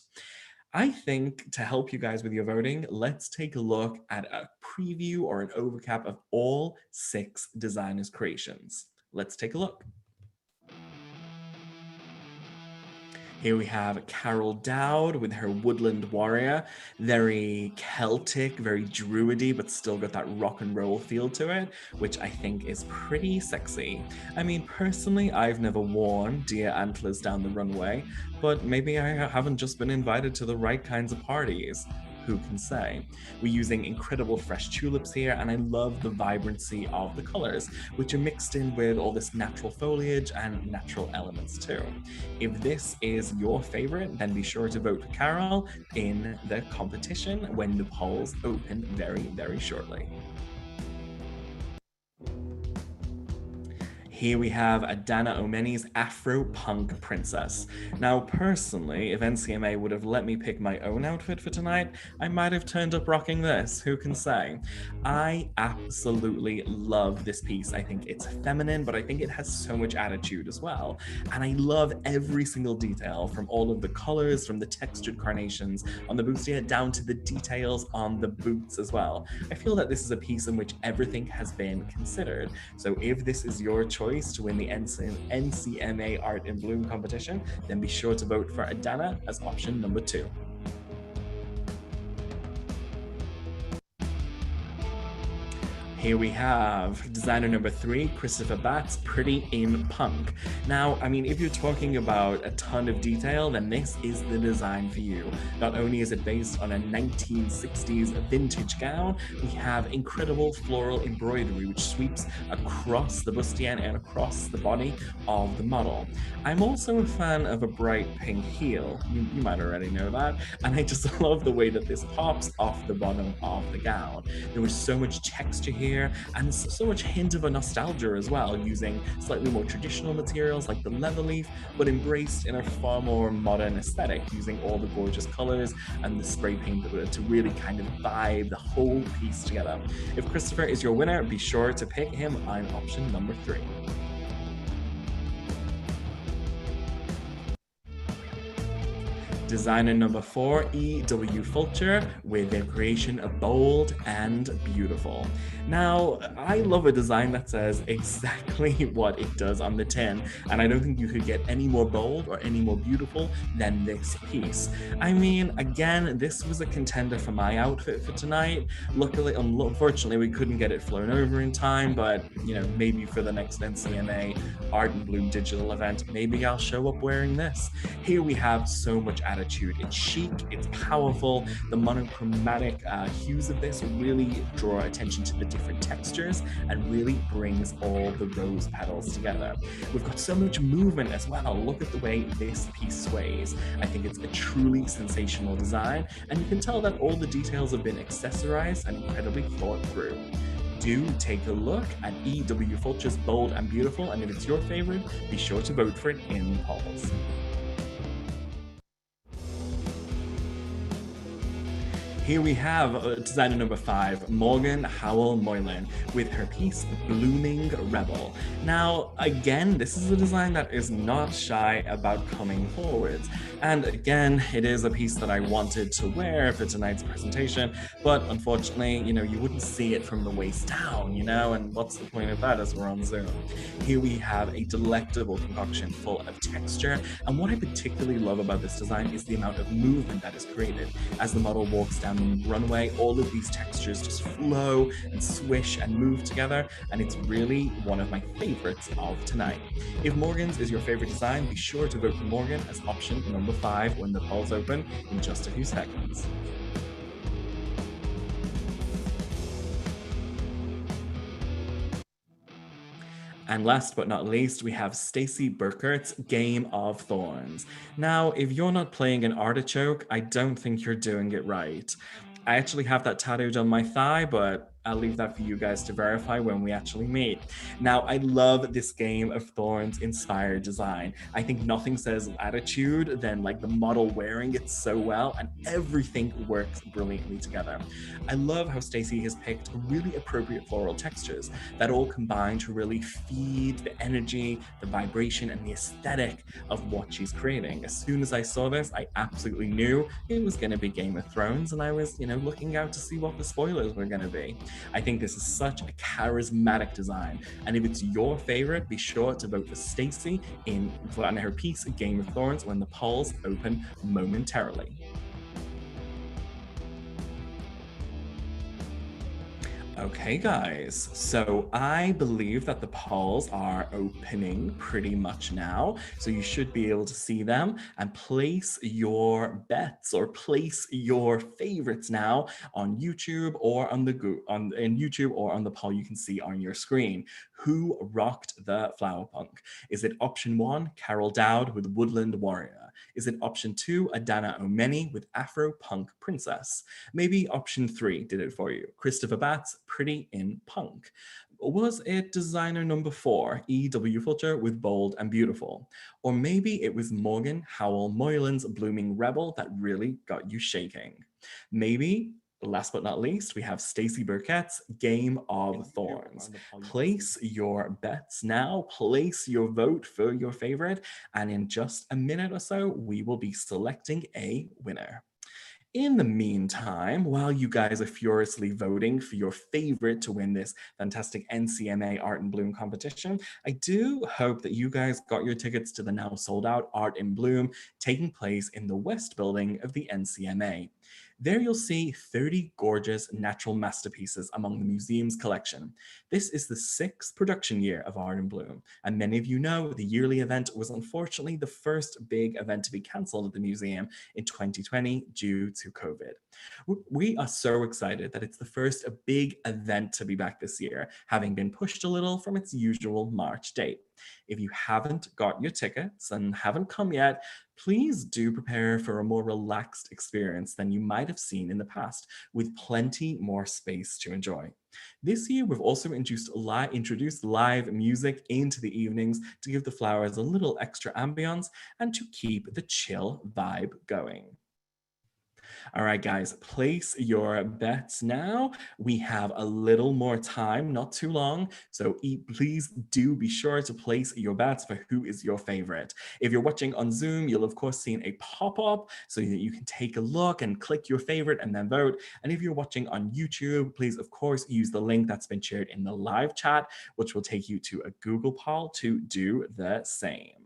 I think to help you guys with your voting, let's take a look at a preview or an overcap of all 6 designers' creations. Let's take a look. Here we have Carol Dowd with her Woodland Warrior, very Celtic, very druidy, but still got that rock and roll feel to it, which I think is pretty sexy. I mean, personally, I've never worn deer antlers down the runway, but maybe I haven't just been invited to the right kinds of parties. Who can say? We're using incredible fresh tulips here, and I love the vibrancy of the colors, which are mixed in with all this natural foliage and natural elements too. If this is your favorite, then be sure to vote for Carol in the competition when the polls open very, very shortly. Here we have Adana Omeni's Afro Punk Princess. Now, personally, if NCMA would have let me pick my own outfit for tonight, I might have turned up rocking this, who can say? I absolutely love this piece. I think it's feminine, but I think it has so much attitude as well. And I love every single detail, from all of the colors, from the textured carnations on the bustier, down to the details on the boots as well. I feel that this is a piece in which everything has been considered. So if this is your choice to win the NCMA Art in Bloom competition, then be sure to vote for Adana as option number 2. Here we have designer number 3, Christopher Batts, Pretty in Punk. Now, I mean, if you're talking about a ton of detail, then this is the design for you. Not only is it based on a 1960s vintage gown, we have incredible floral embroidery which sweeps across the bustier and across the body of the model. I'm also a fan of a bright pink heel. You might already know that. And I just love the way that this pops off the bottom of the gown. There was so much texture here, and so much hint of a nostalgia as well, using slightly more traditional materials like the leather leaf, but embraced in a far more modern aesthetic, using all the gorgeous colors and the spray paint to really kind of vibe the whole piece together. If Christopher is your winner, be sure to pick him on option number 3. Designer number 4, E.W. Fulcher, with their creation of Bold and Beautiful. Now, I love a design that says exactly what it does on the tin, and I don't think you could get any more bold or any more beautiful than this piece. I mean, again, this was a contender for my outfit for tonight. Luckily, unfortunately, we couldn't get it flown over in time, but, you know, maybe for the next NCMA Art in Bloom digital event, maybe I'll show up wearing this. Here we have so much attitude. It's chic, it's powerful. The monochromatic hues of this really draw attention to the different textures and really brings all the rose petals together. We've got so much movement as well. Look at the way this piece sways. I think it's a truly sensational design, and you can tell that all the details have been accessorized and incredibly thought through. Do take a look at E.W. Fulcher's Bold and Beautiful, and if it's your favorite, be sure to vote for it in the polls. Here we have designer number 5, Morgan Howell Moylan, with her piece Blooming Rebel. Now, again, this is a design that is not shy about coming forwards. And again, it is a piece that I wanted to wear for tonight's presentation, but unfortunately, you know, you wouldn't see it from the waist down, you know, and what's the point of that as we're on Zoom? Here we have a delectable concoction full of texture, and what I particularly love about this design is the amount of movement that is created. As the model walks down the runway, all of these textures just flow and swish and move together, and it's really one of my favorites of tonight. If Morgan's is your favorite design, be sure to vote for Morgan as option number 5 when the polls open in just a few seconds. And last but not least, we have Stacey Burkert's Game of Thorns. Now, if you're not playing an artichoke, I don't think you're doing it right. I actually have that tattooed on my thigh, but I'll leave that for you guys to verify when we actually meet. Now, I love this Game of Thorns inspired design. I think nothing says attitude than like the model wearing it so well, and everything works brilliantly together. I love how Stacey has picked really appropriate floral textures that all combine to really feed the energy, the vibration, and the aesthetic of what she's creating. As soon as I saw this, I absolutely knew it was going to be Game of Thrones, and I was, looking out to see what the spoilers were going to be. I think this is such a charismatic design, and if it's your favorite, be sure to vote for Stacey in her piece Game of Thorns when the polls open momentarily. Okay, guys, so I believe that the polls are opening pretty much now. So you should be able to see them and place your bets or place your favorites now on YouTube or on in YouTube or on the poll you can see on your screen. Who rocked the flower punk? Is it option 1, Carol Dowd with Woodland Warrior? Is it option 2, Adana Omeni with Afro Punk Princess? Maybe option 3 did it for you, Christopher Batts, Pretty in Punk. Was it designer number 4, E.W. Fulcher with Bold and Beautiful? Or maybe it was Morgan Howell Moylan's Blooming Rebel that really got you shaking. Maybe, last but not least, we have Stacey Burkett's Game of Thorns. Place your bets now, place your vote for your favorite, and in just a minute or so, we will be selecting a winner. In the meantime, while you guys are furiously voting for your favorite to win this fantastic NCMA Art in Bloom competition, I do hope that you guys got your tickets to the now sold out Art in Bloom taking place in the West Building of the NCMA. There you'll see 30 gorgeous natural masterpieces among the museum's collection. This is the 6th production year of Art in Bloom, and many of you know the yearly event was unfortunately the first big event to be cancelled at the museum in 2020 due to COVID. We are so excited that it's the first big event to be back this year, having been pushed a little from its usual March date. If you haven't got your tickets and haven't come yet, please do prepare for a more relaxed experience than you might have seen in the past, with plenty more space to enjoy. This year, we've also introduced live music into the evenings to give the flowers a little extra ambience and to keep the chill vibe going. All right, guys, place your bets now. We have a little more time, not too long. So please do be sure to place your bets for who is your favorite. If you're watching on Zoom, you'll of course seen a pop-up so that you can take a look and click your favorite and then vote. And if you're watching on YouTube, please of course use the link that's been shared in the live chat, which will take you to a Google poll to do the same.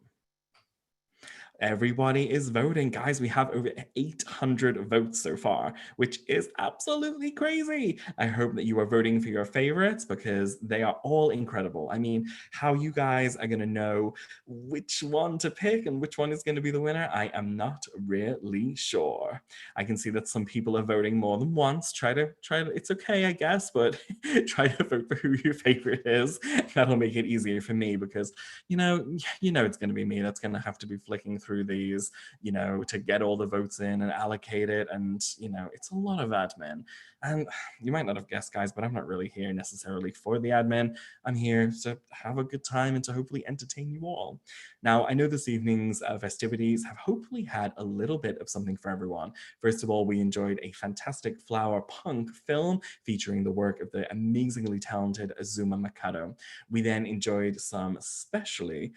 Everybody is voting. Guys, we have over 800 votes so far, which is absolutely crazy. I hope that you are voting for your favorites because they are all incredible. I mean, how you guys are going to know which one to pick and which one is going to be the winner, I am not really sure. I can see that some people are voting more than once. Try to, it's okay, I guess, but try to vote for who your favorite is. That'll make it easier for me because, you know it's going to be me that's going to have to be flicking through these, to get all the votes in and allocate it. And, it's a lot of admin. And you might not have guessed, guys, but I'm not really here necessarily for the admin. I'm here to have a good time and to hopefully entertain you all. Now, I know this evening's festivities have hopefully had a little bit of something for everyone. First of all, we enjoyed a fantastic flower punk film featuring the work of the amazingly talented Azuma Makoto. We then enjoyed some specially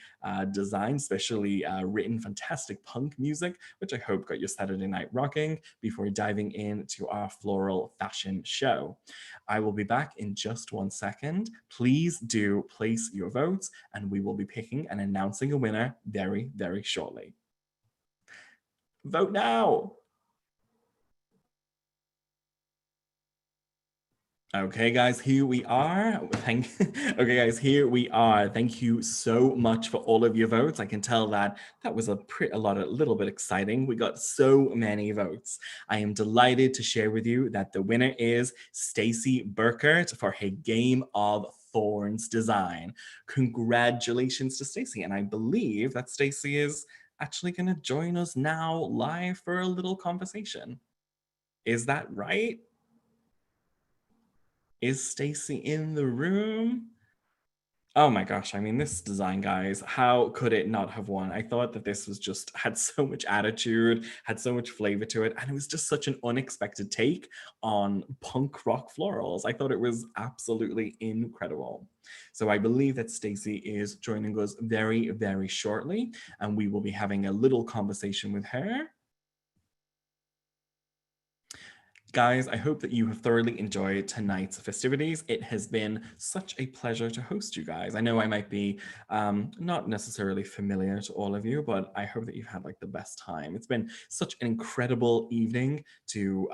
designed, specially written fantastic punk music, which I hope got your Saturday night rocking before diving into our floral fashion show. I will be back in just 1 second. Please do place your votes and we will be picking and announcing a winner very, very shortly. Vote now. Okay, guys, here we are. Okay, guys, here we are. Thank you so much for all of your votes. I can tell that was a little bit exciting. We got so many votes. I am delighted to share with you that the winner is Stacey Burkert for her Game of Thorns design. Congratulations to Stacey, and I believe that Stacey is actually going to join us now live for a little conversation. Is that right? Is Stacy in the room? Oh my gosh, I mean, this design, guys, how could it not have won? I thought that this was just had so much attitude, had so much flavor to it, and it was just such an unexpected take on punk rock florals. I thought it was absolutely incredible. So I believe that Stacy is joining us very, very shortly, and we will be having a little conversation with her. Guys, I hope that you have thoroughly enjoyed tonight's festivities. It has been such a pleasure to host you guys. I know I might be not necessarily familiar to all of you, but I hope that you've had like the best time. It's been such an incredible evening to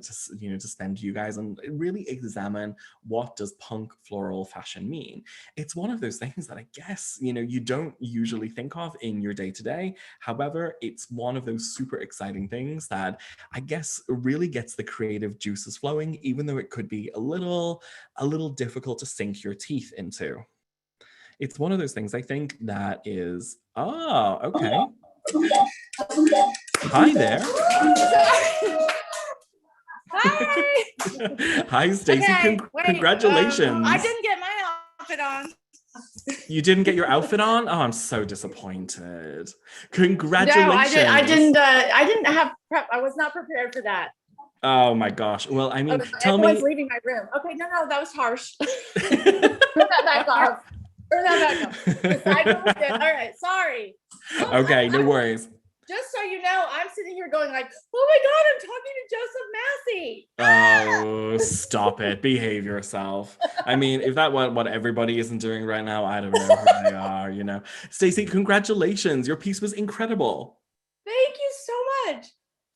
spend you guys and really examine what does punk floral fashion mean. It's one of those things that I guess you don't usually think of in your day-to-day. However, it's one of those super exciting things that I guess really gets the creative juices flowing, even though it could be a little difficult to sink your teeth into. It's one of those things I think that is, okay. Hi there. Hi. Hi, Stacy. Okay, Congratulations. I didn't get my outfit on. You didn't get your outfit on? Oh, I'm so disappointed. Congratulations. No, I didn't have prep. I was not prepared for that. Oh my gosh. Well, I mean, tell me. Everyone's leaving my room. Okay, no, that was harsh. Turn that back off. Turn that back off. All right, sorry. Okay, no worries. Just so you know, I'm sitting here going like, oh my God, I'm talking to Joseph Massie. Oh, stop it. Behave yourself. I mean, if that what everybody isn't doing right now, I don't know who they are, Stacey, congratulations. Your piece was incredible. Thank you so much.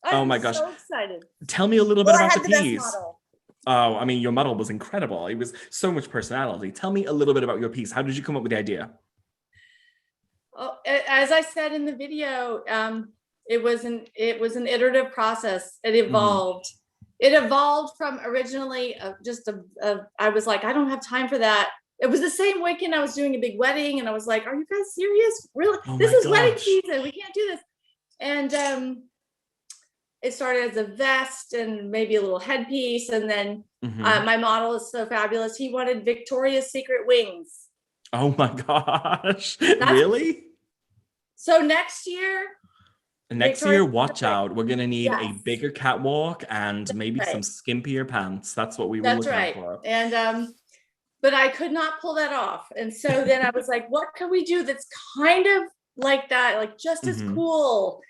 Oh my gosh. I'm so excited. Tell me a little bit about the best piece. model. Oh, I mean, your model was incredible. It was so much personality. Tell me a little bit about your piece. How did you come up with the idea? Oh, as I said in the video, it was an iterative process. It evolved. It evolved from originally I was like, I don't have time for that. It was the same weekend I was doing a big wedding, and I was like, are you guys serious? Really? This is wedding season. We can't do this. And it started as a vest and maybe a little headpiece, and then my model is so fabulous. He wanted Victoria's Secret wings. Oh my gosh. Really? So next year, watch out. We're going to need a bigger catwalk and maybe some skimpier pants. That's what we will look out for. And but I could not pull that off. And so then I was like, what can we do that's kind of like that, like just as cool?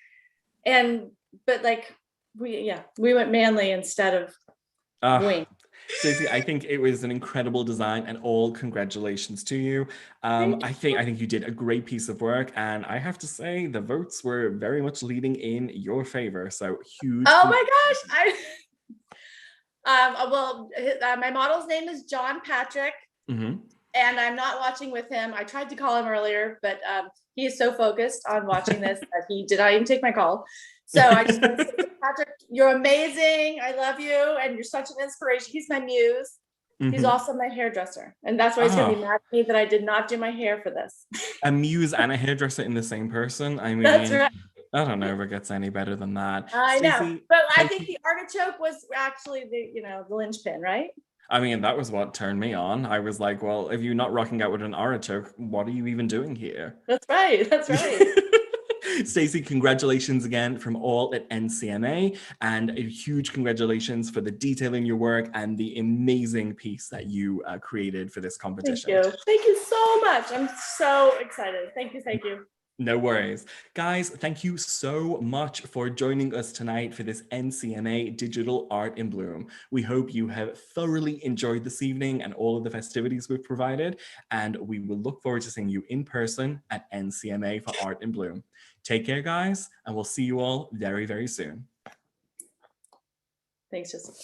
But like we went manly instead of wing. Stacey, I think it was an incredible design, and all congratulations to you. I think you did a great piece of work, and I have to say the votes were very much leading in your favor. So huge. Oh my gosh! My model's name is John Patrick, and I'm not watching with him. I tried to call him earlier, but he is so focused on watching this that he did not even take my call. So I just want to say, Patrick, you're amazing. I love you. And you're such an inspiration. He's my muse. He's also my hairdresser. And that's why he's going to be mad at me that I did not do my hair for this. A muse and a hairdresser in the same person? I mean, that's right. I don't know if it gets any better than that. I know. But I think the artichoke was actually the linchpin, right? I mean, that was what turned me on. I was like, well, if you're not rocking out with an artichoke, what are you even doing here? That's right. That's right. Stacey, congratulations again from all at NCMA, and a huge congratulations for the detail in your work and the amazing piece that you created for this competition. Thank you. Thank you so much. I'm so excited. Thank you. Thank you. No worries. Guys, thank you so much for joining us tonight for this NCMA Digital Art in Bloom. We hope you have thoroughly enjoyed this evening and all of the festivities we've provided, and we will look forward to seeing you in person at NCMA for Art in Bloom. Take care, guys, and we'll see you all very, very soon. Thanks, Joseph.